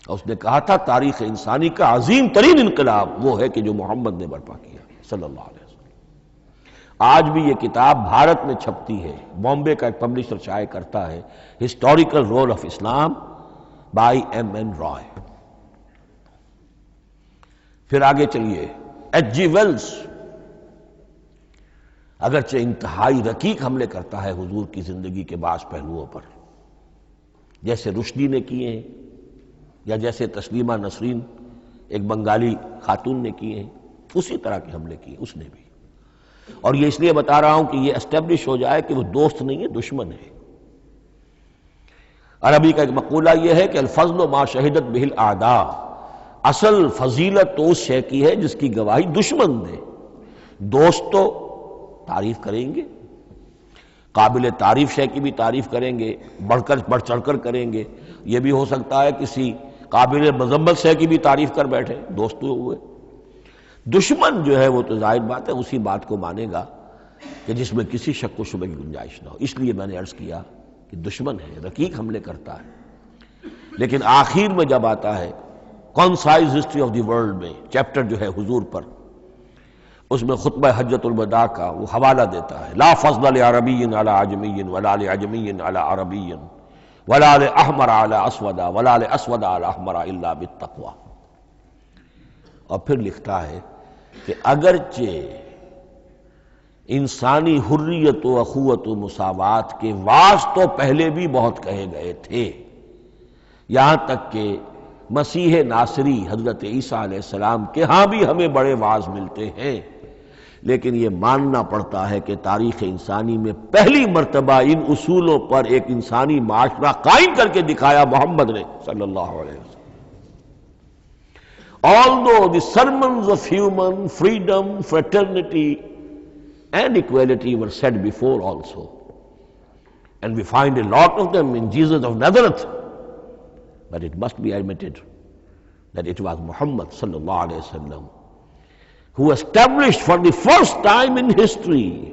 اور اس نے کہا تھا تاریخ انسانی کا عظیم ترین انقلاب وہ ہے کہ جو محمد نے برپا کیا صلی اللہ علیہ وسلم. آج بھی یہ کتاب بھارت میں چھپتی ہے، بامبے کا ایک پبلشر شائع کرتا ہے، historical role of Islam by M N Roy. پھر آگے چلیے، ایچ جی ویلز اگرچہ انتہائی رقیق حملے کرتا ہے حضور کی زندگی کے بعض پہلوؤں پر، جیسے رشدی نے کیے ہیں یا جیسے تسلیمہ نسرین ایک بنگالی خاتون نے کیے ہیں، اسی طرح کے حملے کیے اس نے بھی. اور یہ اس لیے بتا رہا ہوں کہ یہ اسٹیبلش ہو جائے کہ وہ دوست نہیں ہے، دشمن ہے. عربی کا ایک مقولہ یہ ہے کہ الفضل ما شہدت بہ الاعداء، اصل فضیلت تو اس شے کی ہے جس کی گواہی دشمن دے. دوست تو تعریف کریں گے، قابل تعریف شے کی بھی تعریف کریں گے، بڑھ چڑھ کر کریں گے. یہ بھی ہو سکتا ہے کسی قابل مذمت شے کی بھی تعریف کر بیٹھے، دوست تو ہوئے. دشمن جو ہے وہ تو ظاہر بات ہے اسی بات کو مانے گا کہ جس میں کسی شک و شبہ کی گنجائش نہ ہو. اس لیے میں نے عرض کیا کہ دشمن ہے، رقیق حملے کرتا ہے. لیکن آخر میں جب آتا ہے concise history of the world میں چیپٹر جو ہے حضور پر، اس میں خطبہ حجۃ الوداع کا وہ حوالہ دیتا ہے، لا فضل لعربی علی عجمی ولا لعجمی علی عربی ولا لاحمر علی اسود ولا لاسود علی احمر الا بالتقوی. اور پھر لکھتا ہے کہ اگرچہ انسانی حریت و اخوت و مساوات کے واعظ تو پہلے بھی بہت کہے گئے تھے، یہاں تک کہ مسیح ناصری حضرت عیسیٰ علیہ السلام کے ہاں بھی ہمیں بڑے واعظ ملتے ہیں، لیکن یہ ماننا پڑتا ہے کہ تاریخ انسانی میں پہلی مرتبہ ان اصولوں پر ایک انسانی معاشرہ قائم کر کے دکھایا محمد نے صلی اللہ علیہ وسلم. Although the sermons of human freedom, fraternity and equality were said before also. And we find a lot of them in Jesus of Nazareth. But it must be admitted that it was Muhammad sallallahu alaihi wasallam who established for the first time in history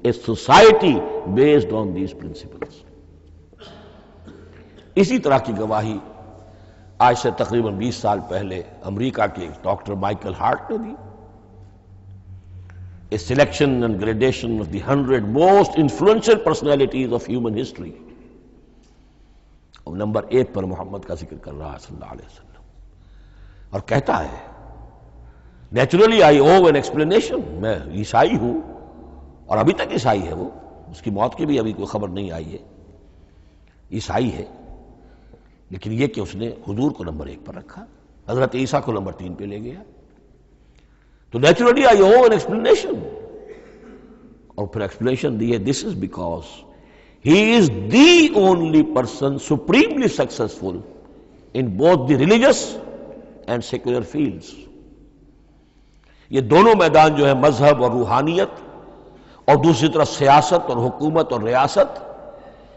a society based on these principles. اسی طرح کی گواہی آج سے تقریباً 20 سال پہلے امریکہ کے ڈاکٹر مائیکل ہارٹ نے دی. A selection and gradation of the 100 most influential personalities of human history. اور نمبر 1 پر محمد کا ذکر کر رہا ہے صلی اللہ علیہ وسلم، اور کہتا ہے naturally I O N explanation, میں عیسائی ہوں اور ابھی تک عیسائی ہے وہ، اس کی موت کی بھی ابھی کوئی خبر نہیں آئی ہے، عیسائی ہے، لیکن یہ کہ اس نے حضور کو نمبر 1 پر رکھا، حضرت عیسیٰ کو نمبر 3 پہ لے گیا. تو naturally I O N explanation, اور پھر ایکسپلینیشن دی ہے this is because he is the only person supremely successful in both the religious and secular fields. یہ دونوں میدان جو ہے مذہب اور روحانیت اور دوسری طرف سیاست اور حکومت اور ریاست،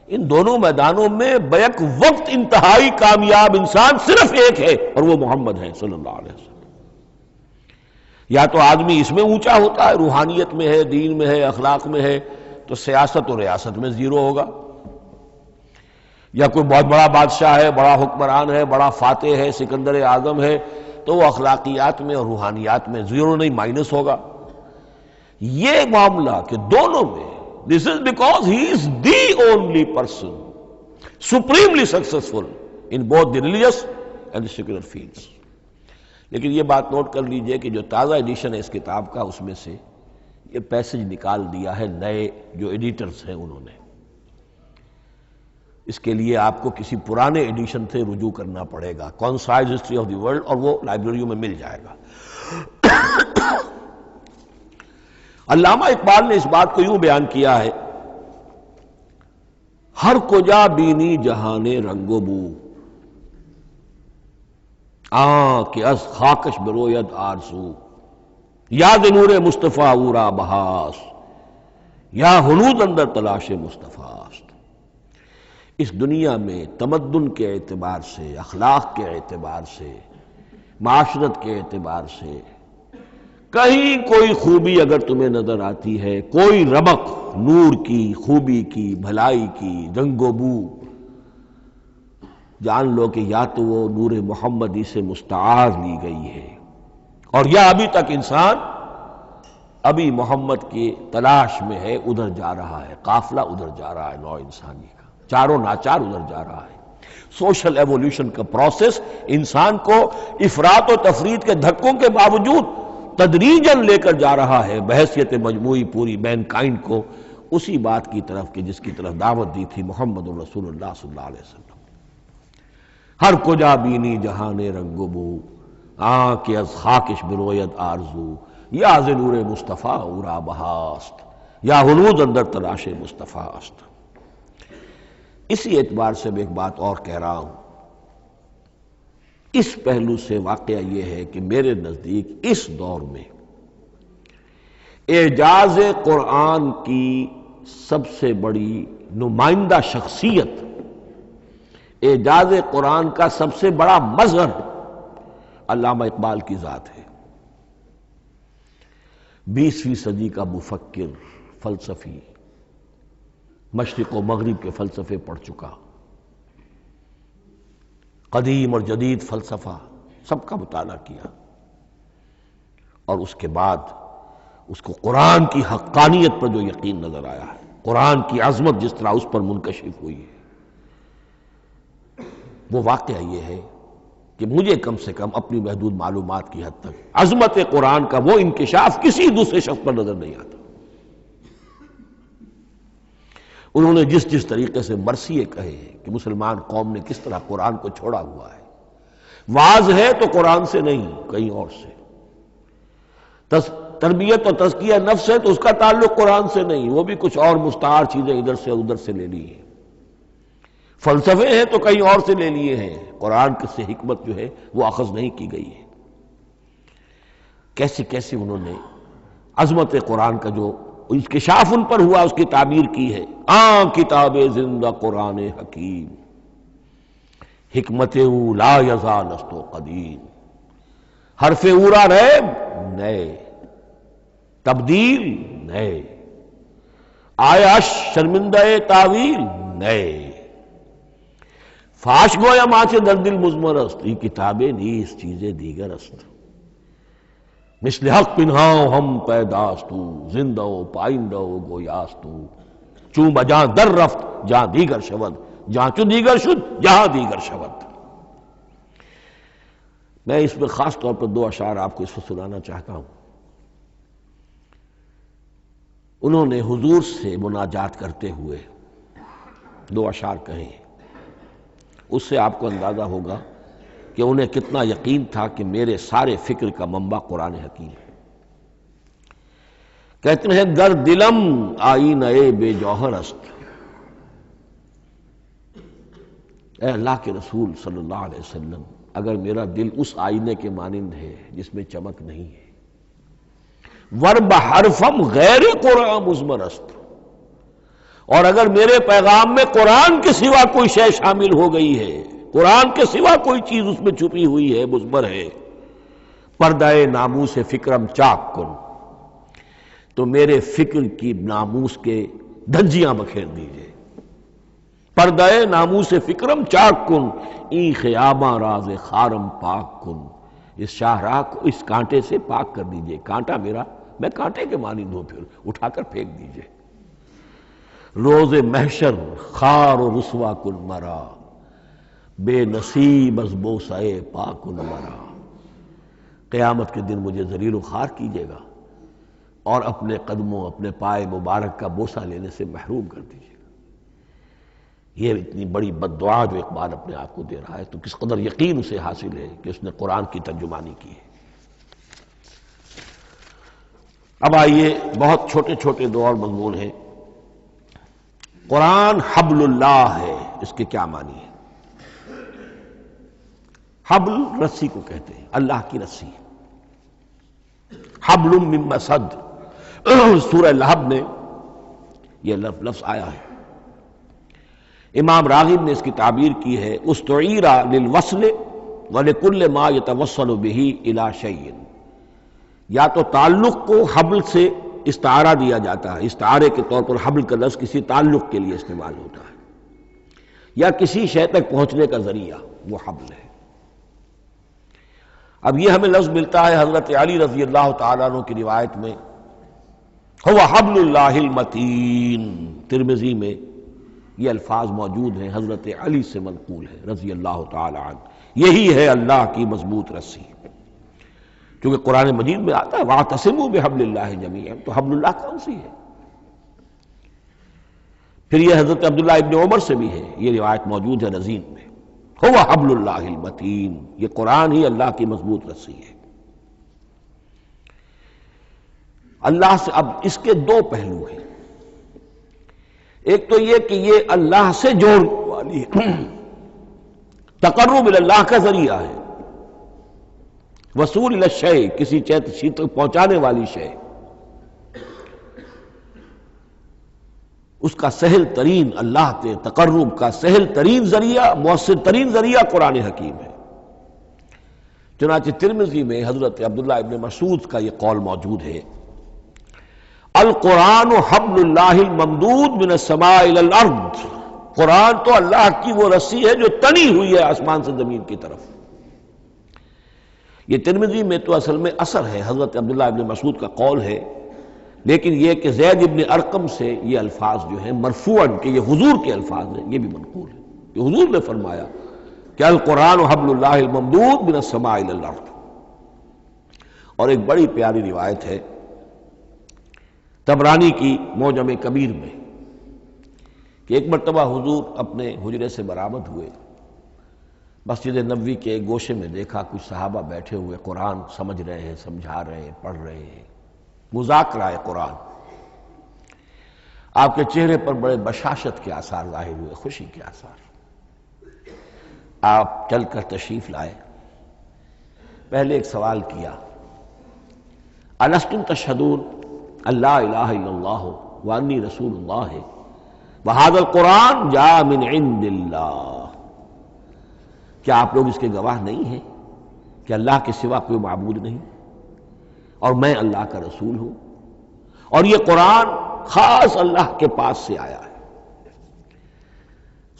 ان دونوں میدانوں میں بیک وقت انتہائی کامیاب انسان صرف ایک ہے، اور وہ محمد ہے صلی اللہ علیہ وسلم. یا تو آدمی اس میں اونچا ہوتا ہے، روحانیت میں ہے، دین میں ہے، اخلاق میں ہے، تو سیاست اور ریاست میں زیرو ہوگا. یا کوئی بہت بڑا بادشاہ ہے، بڑا حکمران ہے، بڑا فاتح ہے، سکندر اعظم ہے، تو وہ اخلاقیات میں اور روحانیات میں زیرو نہیں، مائنس ہوگا. یہ معاملہ کہ دونوں میں this is because he is the only person supremely successful in both the religious and the secular fields. لیکن یہ بات نوٹ کر لیجئے کہ جو تازہ ایڈیشن ہے اس کتاب کا، اس میں سے یہ پیسج نکال دیا ہے نئے جو ایڈیٹرز ہیں انہوں نے. اس کے لیے آپ کو کسی پرانے ایڈیشن سے رجوع کرنا پڑے گا، concise history of the world, اور وہ لائبریریوں میں مل جائے گا. علامہ اقبال نے اس بات کو یوں بیان کیا ہے، ہر کجا بینی جہان رنگ و بو، کہ از خاکش بروید آرزو، یاد نور مصطفیٰ اورا بہاس، یا ہنود اندر تلاش مصطفیٰ است. اس دنیا میں تمدن کے اعتبار سے، اخلاق کے اعتبار سے، معاشرت کے اعتبار سے کہیں کوئی خوبی اگر تمہیں نظر آتی ہے، کوئی رمق نور کی، خوبی کی، بھلائی کی، رنگ و بو، جان لو کہ یا تو وہ نور محمدی سے مستعار لی گئی ہے، اور یا ابھی تک انسان ابھی محمد کی تلاش میں ہے، ادھر جا رہا ہے، قافلہ ادھر جا رہا ہے، نوع انسانی کا چاروں ناچار ادھر جا رہا ہے. سوشل ایوولوشن کا پروسیس انسان کو افراط و تفرید کے دھکوں کے باوجود تدریجاً لے کر جا رہا ہے بحیثیت مجموعی پوری مین کائنڈ کو اسی بات کی طرف کہ جس کی طرف دعوت دی تھی محمد رسول اللہ صلی اللہ علیہ وسلم. ہر کجا بینی جہان رنگ و بو، کہ از خاکش بروید آرزو، یا ز نور مصطفیٰ اورا بہاست، یا ہنود اندر تلاش مصطفیٰ است. اسی اعتبار سے میں ایک بات اور کہہ رہا ہوں، اس پہلو سے واقعہ یہ ہے کہ میرے نزدیک اس دور میں اعجاز قرآن کی سب سے بڑی نمائندہ شخصیت، اعجاز قرآن کا سب سے بڑا مظہر علامہ اقبال کی ذات ہے. 20ویں صدی کا مفکر، فلسفی، مشرق و مغرب کے فلسفے پڑھ چکا، قدیم اور جدید فلسفہ سب کا مطالعہ کیا، اور اس کے بعد اس کو قرآن کی حقانیت پر جو یقین نظر آیا ہے، قرآن کی عظمت جس طرح اس پر منکشف ہوئی ہے، وہ واقعہ یہ ہے کہ مجھے کم سے کم اپنی محدود معلومات کی حد تک عظمت قرآن کا وہ انکشاف کسی دوسرے شخص پر نظر نہیں آتا. انہوں نے جس جس طریقے سے مرثیے کہے ہیں کہ مسلمان قوم نے کس طرح قرآن کو چھوڑا ہوا ہے، واعظ ہے تو قرآن سے نہیں کہیں اور سے، تربیت اور تزکیہ نفس ہے تو اس کا تعلق قرآن سے نہیں، وہ بھی کچھ اور مستعار چیزیں ادھر سے ادھر سے لے لی ہیں، فلسفے ہیں تو کہیں اور سے لے لیے ہیں، قرآن سے حکمت جو ہے وہ اخذ نہیں کی گئی ہے. کیسے کیسے انہوں نے عظمت قرآن کا جو انکشاف ان پر ہوا، اس کی تعبیر کی ہے، کتاب زندہ قرآن حکیم، حکمت او لا یزال است و قدیم، حرف اورا ریب نئے، تبدیل نئے، آیا شرمندہ تعویل نئے، فاش گویا ماچے در دل مضمر است، یہ کتابیں نیز چیزیں دیگر است، مثل حق پنہاؤ ہم پیداستو، زندہ و پائندہ و گویاستو، چون بجاں در رفت جہاں دیگر شود، جہاں چو دیگر شد جہاں دیگر شود۔ میں اس میں خاص طور پر 2 اشعار آپ کو اس وقت سنانا چاہتا ہوں۔ انہوں نے حضور سے مناجات کرتے ہوئے 2 اشعار کہیں، اس سے آپ کو اندازہ ہوگا کہ انہیں کتنا یقین تھا کہ میرے سارے فکر کا منبع قرآن حکیم ہے۔ کہتے ہیں گر دلم آئینہ بے جوہر است، اے اللہ کے رسول صلی اللہ علیہ وسلم، اگر میرا دل اس آئینے کے مانند ہے جس میں چمک نہیں ہے، ورب حرفم غیر قرآن مضمر است، اور اگر میرے پیغام میں قرآن کے سوا کوئی شے شامل ہو گئی ہے، قرآن کے سوا کوئی چیز اس میں چھپی ہوئی ہے، مضمر ہے، پردہ ناموس فکرم چاک کن، تو میرے فکر کی ناموس کے دھجیاں بکھیر دیجئے، پردہ ناموس فکرم چاک کن، این خیاباں راز خارم پاک کن، اس شاہراہ کو اس کانٹے سے پاک کر دیجئے، کانٹا میرا، میں کانٹے کے مانند ہوں، پھر اٹھا کر پھینک دیجئے، روز محشر خار و رسوا کن مرا، بے نصیب از بوسہ پاک کن مرا، قیامت کے دن مجھے ذلیل و خوار کیجیے گا اور اپنے قدموں، اپنے پائے مبارک کا بوسہ لینے سے محروم کر دیجیے گا۔ یہ اتنی بڑی بد دعا جو اقبال اپنے آپ کو دے رہا ہے، تو کس قدر یقین اسے حاصل ہے کہ اس نے قرآن کی ترجمانی کی ہے۔ اب آئیے، بہت چھوٹے چھوٹے 2 اور مضمون ہیں۔ قرآن حبل اللہ ہے، اس کے کیا معنی ہے؟ حبل رسی کو کہتے ہیں، اللہ کی رسی، حبل من مسد، سورہ لہب میں یہ لفظ آیا ہے۔ امام راغب نے اس کی تعبیر کی ہے، استعیر للوصل ولکل ما یتوصل به الی شیء، یا تو تعلق کو حبل سے استعارہ دیا جاتا ہے، استعارے کے طور پر حبل کا لفظ کسی تعلق کے لیے استعمال ہوتا ہے، یا کسی شے تک پہنچنے کا ذریعہ، وہ حبل ہے۔ اب یہ ہمیں لفظ ملتا ہے حضرت علی رضی اللہ تعالیٰ عنہ کی روایت میں، هو حبل اللہ المتین، ترمذی میں یہ الفاظ موجود ہیں، حضرت علی سے منقول ہے رضی اللہ تعالی عنہ، یہی ہے اللہ کی مضبوط رسی، کیونکہ قرآن مجید میں آتا ہے وَاعْتَصِمُوا بِحَبْلِ اللَّهِ جَمِيعًا، تو حبل اللہ کون سی ہے؟ پھر یہ حضرت عبداللہ ابن عمر سے بھی ہے، یہ روایت موجود ہے رزین میں، هو حبل اللہ المتین، یہ قرآن ہی اللہ کی مضبوط رسی ہے۔ اللہ سے اب اس کے 2 پہلو ہیں، ایک تو یہ کہ یہ اللہ سے جوڑنے والی ہے، تقرب اللہ کا ذریعہ ہے، وصول الی الشیء، کسی چیز تک پہنچانے والی شے، اس کا سہل ترین، اللہ کے تقرب کا سہل ترین ذریعہ، مؤثر ترین ذریعہ قرآن حکیم ہے۔ چنانچہ ترمذی میں حضرت عبداللہ ابن مسعود کا یہ قول موجود ہے، القرآن حبل اللہ الممدود من السماء الی الارض، قرآن تو اللہ کی وہ رسی ہے جو تنی ہوئی ہے آسمان سے زمین کی طرف۔ یہ ترمذی میں تو اصل میں اثر ہے، حضرت عبداللہ ابن مسعود کا قول ہے، لیکن یہ کہ زید ابن ارقم سے یہ الفاظ جو ہیں مرفوعاً کہ یہ حضور کے الفاظ ہیں، یہ بھی منقول ہے کہ حضور نے فرمایا کہ القرآن حبل اللہ الممدود من السماء الی الارض۔ اور ایک بڑی پیاری روایت ہے طبرانی کی معجم کبیر میں کہ ایک مرتبہ حضور اپنے حجرے سے برآمد ہوئے، مسجد نبوی کے ایک گوشے میں دیکھا کچھ صحابہ بیٹھے ہوئے قرآن سمجھ رہے ہیں، سمجھا رہے ہیں، پڑھ رہے ہیں، مذاکرہ قرآن۔ آپ کے چہرے پر بڑے بشاشت کے آثار ظاہر ہوئے، خوشی کے آثار۔ آپ چل کر تشریف لائے، پہلے ایک سوال کیا، الستم تشہدون، اللہ الہ الا اللہ وانی رسول اللہ وہذا القرآن جاء من عند اللہ۔ کیا آپ لوگ اس کے گواہ نہیں ہیں کہ اللہ کے سوا کوئی معبود نہیں اور میں اللہ کا رسول ہوں، اور یہ قرآن خاص اللہ کے پاس سے آیا ہے؟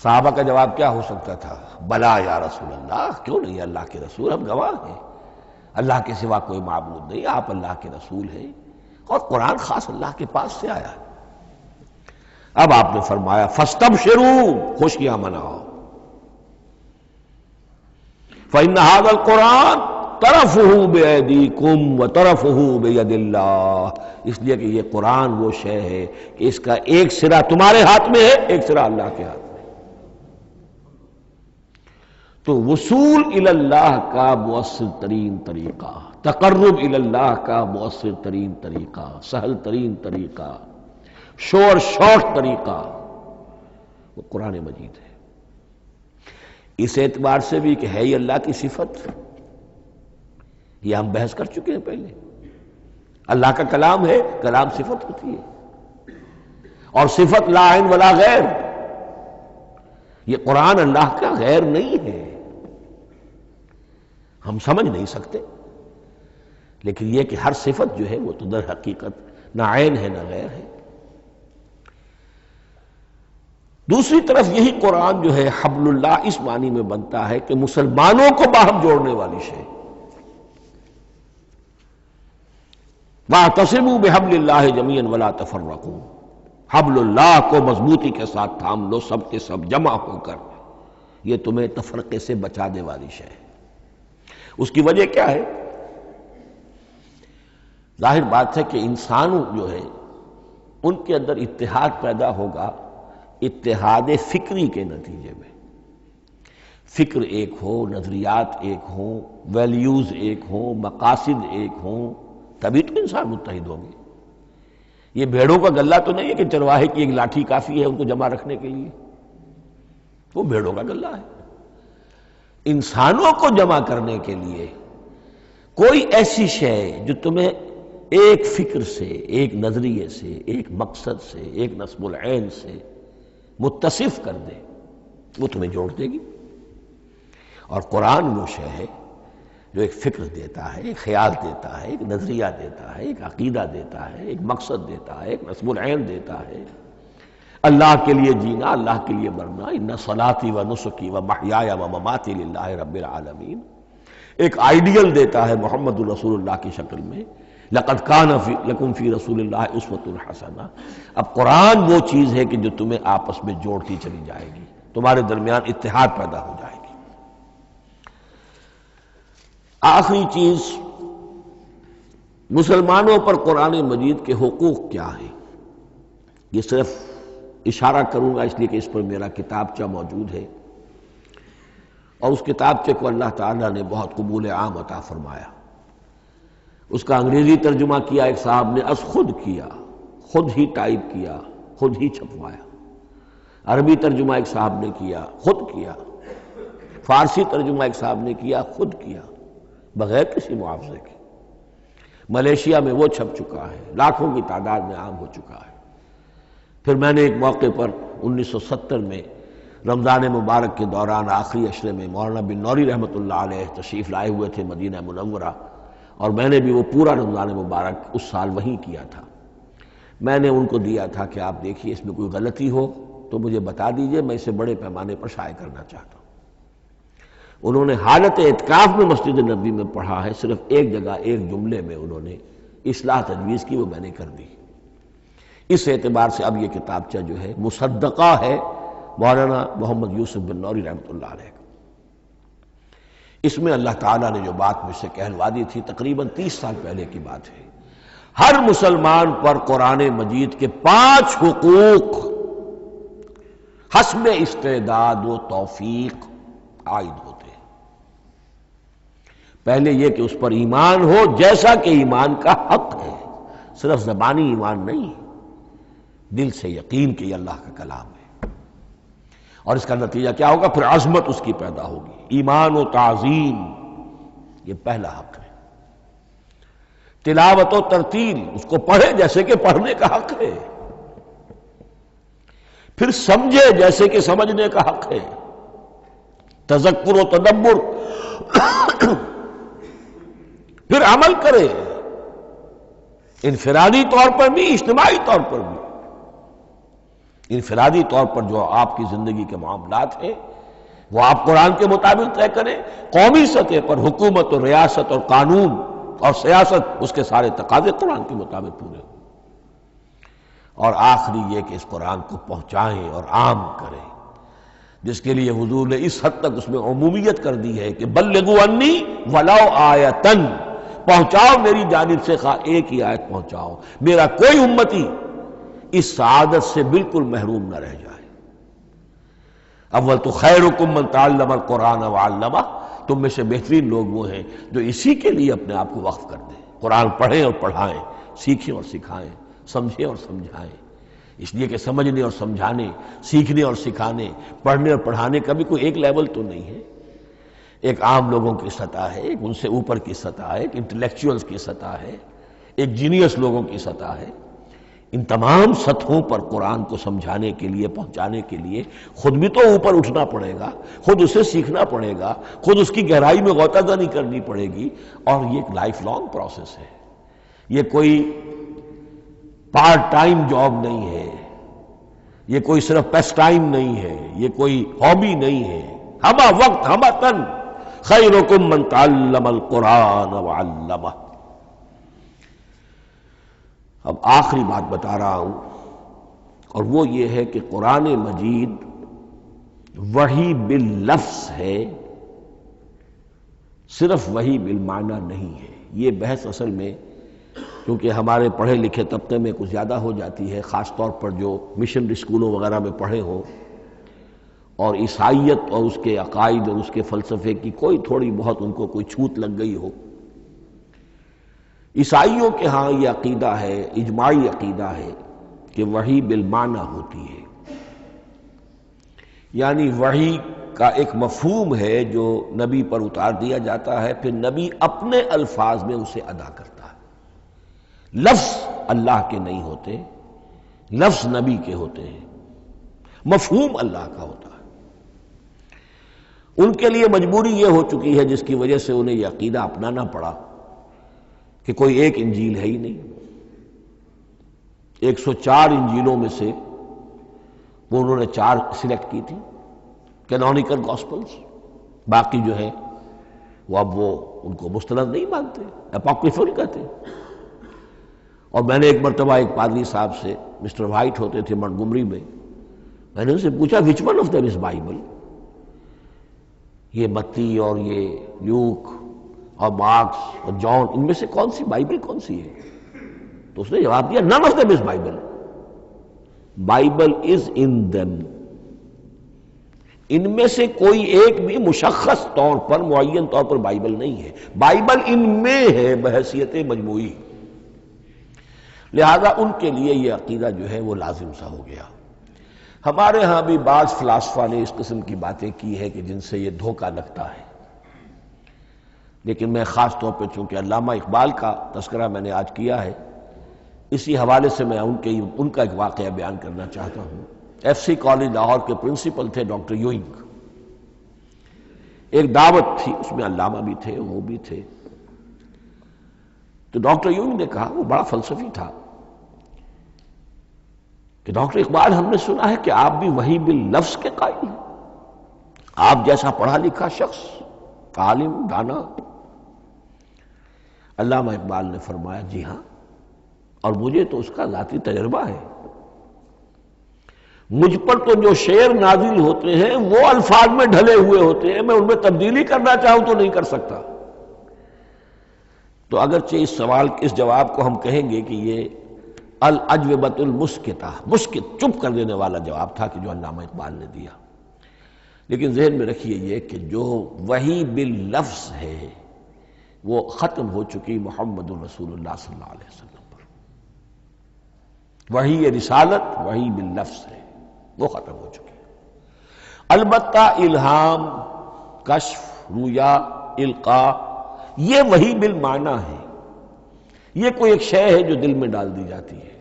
صحابہ کا جواب کیا ہو سکتا تھا؟ بلا یا رسول اللہ، کیوں نہیں اللہ کے رسول، ہم گواہ ہیں، اللہ کے سوا کوئی معبود نہیں، آپ اللہ کے رسول ہیں اور قرآن خاص اللہ کے پاس سے آیا ہے۔ اب آپ نے فرمایا فاستبشروا، خوشیاں مناؤ، فإن هذا القرآن طرفه بأيديكم وطرفه بيد اللہ، اس لیے کہ یہ قرآن وہ شے ہے کہ اس کا ایک سرا تمہارے ہاتھ میں ہے، ایک سرا اللہ کے ہاتھ میں۔ تو وصول الی اللہ کا مؤثر ترین طریقہ، تقرب الی اللہ کا مؤثر ترین طریقہ، سہل ترین طریقہ، شور شارٹ طریقہ وہ قرآن مجید ہے۔ اس اعتبار سے بھی کہ ہے ہی اللہ کی صفت، یہ ہم بحث کر چکے ہیں پہلے، اللہ کا کلام ہے، کلام صفت ہوتی ہے، اور صفت لا عین ولا غیر، یہ قرآن اللہ کا غیر نہیں ہے، ہم سمجھ نہیں سکتے، لیکن یہ کہ ہر صفت جو ہے وہ تو در حقیقت نہ عین ہے نہ غیر ہے۔ دوسری طرف یہی قرآن جو ہے حبل اللہ اس معنی میں بنتا ہے کہ مسلمانوں کو باہم جوڑنے والی شے، وَاعْتَصِمُوا بِحَبْلِ اللَّهِ جَمِيعًا وَلَا تَفَرَّقُوا، حبل اللہ کو مضبوطی کے ساتھ تھام لو، سب کے سب جمع ہو کر، یہ تمہیں تفرقے سے بچانے والی شے ہے۔ اس کی وجہ کیا ہے؟ ظاہر بات ہے کہ انسان جو ہے ان کے اندر اتحاد پیدا ہوگا اتحاد فکری کے نتیجے میں، فکر ایک ہو، نظریات ایک ہوں، ویلیوز ایک ہوں، مقاصد ایک ہوں، تبھی تو انسان متحد ہوں گے۔ یہ بھیڑوں کا غلہ تو نہیں ہے کہ چرواہے کی ایک لاٹھی کافی ہے ان کو جمع رکھنے کے لیے، وہ بھیڑوں کا غلہ ہے۔ انسانوں کو جمع کرنے کے لیے کوئی ایسی شے جو تمہیں ایک فکر سے، ایک نظریے سے، ایک مقصد سے، ایک نصب العین سے متصف کر دے، وہ تمہیں جوڑ دے گی۔ اور قرآن وہ شے ہے جو ایک فکر دیتا ہے، ایک خیال دیتا ہے، ایک نظریہ دیتا ہے، ایک عقیدہ دیتا ہے، ایک مقصد دیتا ہے، ایک نصب العین دیتا ہے، اللہ کے لیے جینا، اللہ کے لیے مرنا، ان صلاتی و نسکی و محیای و مماتی للہ رب العالمین، ایک آئیڈیل دیتا ہے محمد الرسول اللہ کی شکل میں، لقد کان لکم فی رسول اللہ اسوۃ حسنہ۔ اب قرآن وہ چیز ہے کہ جو تمہیں آپس میں جوڑتی چلی جائے گی، تمہارے درمیان اتحاد پیدا ہو جائے گی۔ آخری چیز، مسلمانوں پر قرآن مجید کے حقوق کیا ہیں؟ یہ صرف اشارہ کروں گا اس لیے کہ اس پر میرا کتابچہ موجود ہے، اور اس کتابچے کو اللہ تعالیٰ نے بہت قبول عام عطا فرمایا۔ اس کا انگریزی ترجمہ کیا ایک صاحب نے، از خود کیا، خود ہی ٹائپ کیا، خود ہی چھپوایا۔ عربی ترجمہ ایک صاحب نے کیا، خود کیا۔ فارسی ترجمہ ایک صاحب نے کیا، خود کیا، بغیر کسی معاوضے کے۔ ملیشیا میں وہ چھپ چکا ہے، لاکھوں کی تعداد میں عام ہو چکا ہے۔ پھر میں نے ایک موقع پر 1970 میں رمضان مبارک کے دوران آخری عشرے میں مولانا بن نوری رحمۃ اللہ علیہ تشریف لائے ہوئے تھے مدینہ منورہ، اور میں نے بھی وہ پورا رمضان مبارک اس سال وہیں کیا تھا۔ میں نے ان کو دیا تھا کہ آپ دیکھیے اس میں کوئی غلطی ہو تو مجھے بتا دیجئے، میں اسے بڑے پیمانے پر شائع کرنا چاہتا ہوں۔ انہوں نے حالت اعتکاف میں مسجد نبوی میں پڑھا ہے، صرف ایک جگہ ایک جملے میں انہوں نے اصلاح تجویز کی، وہ میں نے کر دی۔ اس اعتبار سے اب یہ کتابچہ جو ہے مصدقہ ہے مولانا محمد یوسف بن نوری رحمۃ اللہ علیہ۔ اس میں اللہ تعالیٰ نے جو بات مجھ سے کہلوا دی تھی، تقریباً 30 سال پہلے کی بات ہے، ہر مسلمان پر قرآن مجید کے 5 حقوق حسب استعداد و توفیق عائد ہوتے ہیں۔ پہلے یہ کہ اس پر ایمان ہو جیسا کہ ایمان کا حق ہے، صرف زبانی ایمان نہیں، دل سے یقین کہ یہ اللہ کا کلام ہے۔ اور اس کا نتیجہ کیا ہوگا؟ پھر عظمت اس کی پیدا ہوگی، ایمان و تعظیم، یہ پہلا حق ہے۔ تلاوت و ترتیل، اس کو پڑھے جیسے کہ پڑھنے کا حق ہے، پھر سمجھے جیسے کہ سمجھنے کا حق ہے، تذکر و تدبر، پھر عمل کرے، انفرادی طور پر بھی اجتماعی طور پر بھی۔ انفرادی طور پر جو آپ کی زندگی کے معاملات ہیں وہ آپ قرآن کے مطابق طے کریں، قومی سطح پر حکومت اور ریاست اور قانون اور سیاست اس کے سارے تقاضے قرآن کے مطابق پورے ہوں، اور آخری یہ کہ اس قرآن کو پہنچائیں اور عام کریں، جس کے لیے حضور نے اس حد تک اس میں عمومیت کر دی ہے کہ بلغوا انی ولو آیۃ، پہنچاؤ میری جانب سے خواہ ایک ہی آیت پہنچاؤ، میرا کوئی امتی اس سعادت سے بالکل محروم نہ رہ جائے۔ اول تو خیرکم من تعلم القرآن وعلمہ، تم میں سے بہترین لوگ وہ ہیں جو اسی کے لیے اپنے آپ کو وقف کر دیں، قرآن پڑھیں اور پڑھائیں، سیکھیں اور سکھائیں، سمجھیں اور سمجھائیں۔ اس لیے کہ سمجھنے اور سمجھانے، سیکھنے اور سکھانے، پڑھنے اور پڑھانے کا بھی کوئی ایک لیول تو نہیں ہے، ایک عام لوگوں کی سطح ہے، ایک ان سے اوپر کی سطح ہے، ایک انٹلیکچوئلز کی سطح ہے، ایک جینیس لوگوں کی سطح ہے۔ ان تمام سطحوں پر قرآن کو سمجھانے کے لیے، پہنچانے کے لیے خود بھی تو اوپر اٹھنا پڑے گا، خود اسے سیکھنا پڑے گا، خود اس کی گہرائی میں غوطہ زنی کرنی پڑے گی، اور یہ ایک لائف لانگ پروسیس ہے، یہ کوئی پارٹ ٹائم جاب نہیں ہے، یہ کوئی صرف پیس ٹائم نہیں ہے، یہ کوئی ہابی نہیں ہے، ہمہ وقت ہمہ تن خیرکم من تعلم القرآن وعلمہ۔ اب آخری بات بتا رہا ہوں، اور وہ یہ ہے کہ قرآن مجید وحی باللفظ ہے، صرف وحی بالمعنی نہیں ہے۔ یہ بحث اصل میں کیونکہ ہمارے پڑھے لکھے طبقے میں کچھ زیادہ ہو جاتی ہے، خاص طور پر جو مشنری اسکولوں وغیرہ میں پڑھے ہوں اور عیسائیت اور اس کے عقائد اور اس کے فلسفے کی کوئی تھوڑی بہت ان کو کوئی چھوت لگ گئی ہو۔ عیسائیوں کے ہاں یہ عقیدہ ہے، اجماعی عقیدہ ہے کہ وحی بالمعنی ہوتی ہے، یعنی وحی کا ایک مفہوم ہے جو نبی پر اتار دیا جاتا ہے، پھر نبی اپنے الفاظ میں اسے ادا کرتا ہے۔ لفظ اللہ کے نہیں ہوتے، لفظ نبی کے ہوتے ہیں، مفہوم اللہ کا ہوتا ہے۔ ان کے لیے مجبوری یہ ہو چکی ہے جس کی وجہ سے انہیں یہ عقیدہ اپنانا پڑا کہ کوئی ایک انجیل ہے ہی نہیں، 104 انجیلوں میں سے وہ انہوں نے 4 سلیکٹ کی تھی کینونیکل گاسپلز، باقی جو ہے وہ اب وہ ان کو مستند نہیں مانتے، اپوکریفل کہتے ہیں۔ اور میں نے ایک مرتبہ ایک پادری صاحب سے، مسٹر وائٹ ہوتے تھے منٹگمری میں نے ان سے پوچھا which one of them is Bible؟ یہ متی اور یہ لیوک اور مارکس اور جان، ان میں سے کون سی بائبل کون سی ہے؟ تو اس نے جواب دیا none of them is Bible. Bible is in them. ان میں سے کوئی ایک بھی مشخص طور پر، معین طور پر بائبل نہیں ہے، بائبل ان میں ہے بحیثیت مجموعی۔ لہذا ان کے لیے یہ عقیدہ جو ہے وہ لازم سا ہو گیا۔ ہمارے ہاں بھی بعض فلاسفہ نے اس قسم کی باتیں کی ہے کہ جن سے یہ دھوکہ لگتا ہے، لیکن میں خاص طور پہ چونکہ علامہ اقبال کا تذکرہ میں نے آج کیا ہے، اسی حوالے سے میں ان کا ایک واقعہ بیان کرنا چاہتا ہوں۔ ایف سی کالج لاہور کے پرنسپل تھے ڈاکٹر یوئنگ۔ ایک دعوت تھی، اس میں علامہ بھی تھے، وہ بھی تھے۔ تو ڈاکٹر یوئنگ نے کہا، وہ بڑا فلسفی تھا، کہ ڈاکٹر اقبال ہم نے سنا ہے کہ آپ بھی وحی باللفظ کے قائل ہیں، آپ جیسا پڑھا لکھا شخص، عالم دانا۔ علامہ اقبال نے فرمایا جی ہاں، اور مجھے تو اس کا ذاتی تجربہ ہے، مجھ پر تو جو شعر نازل ہوتے ہیں وہ الفاظ میں ڈھلے ہوئے ہوتے ہیں، میں ان میں تبدیلی کرنا چاہوں تو نہیں کر سکتا۔ تو اگرچہ اس سوال اس جواب کو ہم کہیں گے کہ یہ الاجوبۃ المسکتہ، مسکت چپ کر دینے والا جواب تھا کہ جو علامہ اقبال نے دیا، لیکن ذہن میں رکھیے یہ کہ جو وحی باللفظ ہے وہ ختم ہو چکی محمد الرسول اللہ صلی اللہ علیہ وسلم پر۔ وحی رسالت وحی باللفظ ہے، وہ ختم ہو چکی ہے۔ البتہ الہام، کشف، رویا، القاء، یہ وحی بالمعنی ہے، یہ کوئی ایک شے ہے جو دل میں ڈال دی جاتی ہے،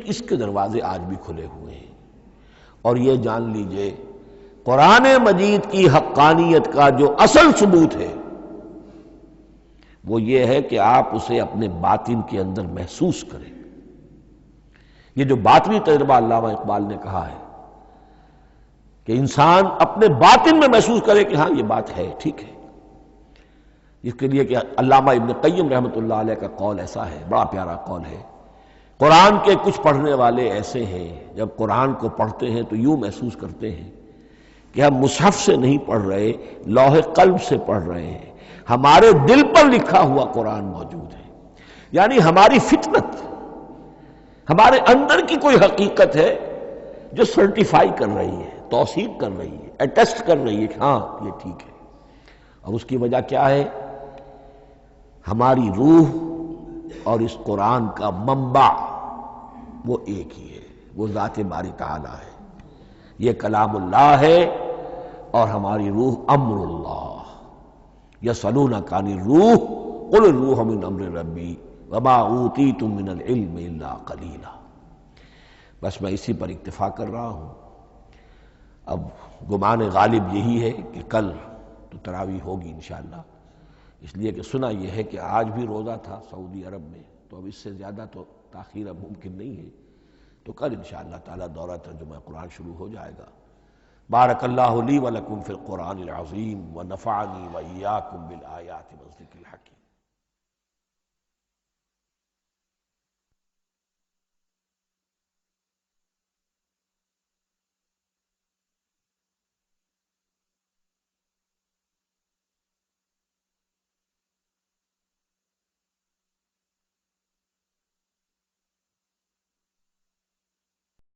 اس کے دروازے آج بھی کھلے ہوئے ہیں۔ اور یہ جان لیجئے قرآن مجید کی حقانیت کا جو اصل ثبوت ہے وہ یہ ہے کہ آپ اسے اپنے باطن کے اندر محسوس کریں۔ یہ جو باطنی تجربہ علامہ اقبال نے کہا ہے کہ انسان اپنے باطن میں محسوس کرے کہ ہاں یہ بات ہے، ٹھیک ہے، اس کے لیے کہ علامہ ابن قیم رحمۃ اللہ علیہ کا قول ایسا ہے، بڑا پیارا قول ہے۔ قرآن کے کچھ پڑھنے والے ایسے ہیں جب قرآن کو پڑھتے ہیں تو یوں محسوس کرتے ہیں کہ ہم مصحف سے نہیں پڑھ رہے، لوح قلب سے پڑھ رہے ہیں، ہمارے دل پر لکھا ہوا قرآن موجود ہے۔ یعنی ہماری فطرت، ہمارے اندر کی کوئی حقیقت ہے جو سرٹیفائی کر رہی ہے، توثیق کر رہی ہے، اٹیسٹ کر رہی ہے کہ ہاں یہ ٹھیک ہے۔ اور اس کی وجہ کیا ہے؟ ہماری روح اور اس قرآن کا منبع وہ ایک ہی ہے، وہ ذات باری تعالی ہے۔ یہ کلام اللہ ہے اور ہماری روح امر اللہ۔ یسألونک عن الروح قل الروح من امر ربی وما اوتیتم من العلم الا قلیلا۔ بس میں اسی پر اکتفا کر رہا ہوں۔ اب گمان غالب یہی ہے کہ کل تو تراویح ہوگی انشاءاللہ، اس لیے کہ سنا یہ ہے کہ آج بھی روزہ تھا سعودی عرب میں، تو اب اس سے زیادہ تو تاخیر اب ممکن نہیں ہے، تو کل انشاءاللہ تعالی دورہ ترجمہ قرآن شروع ہو جائے گا۔ بارک اللہ لی ولکم فی القرآن العظیم ونفعنی وإیاکم بالآیات والذکر الحکیم۔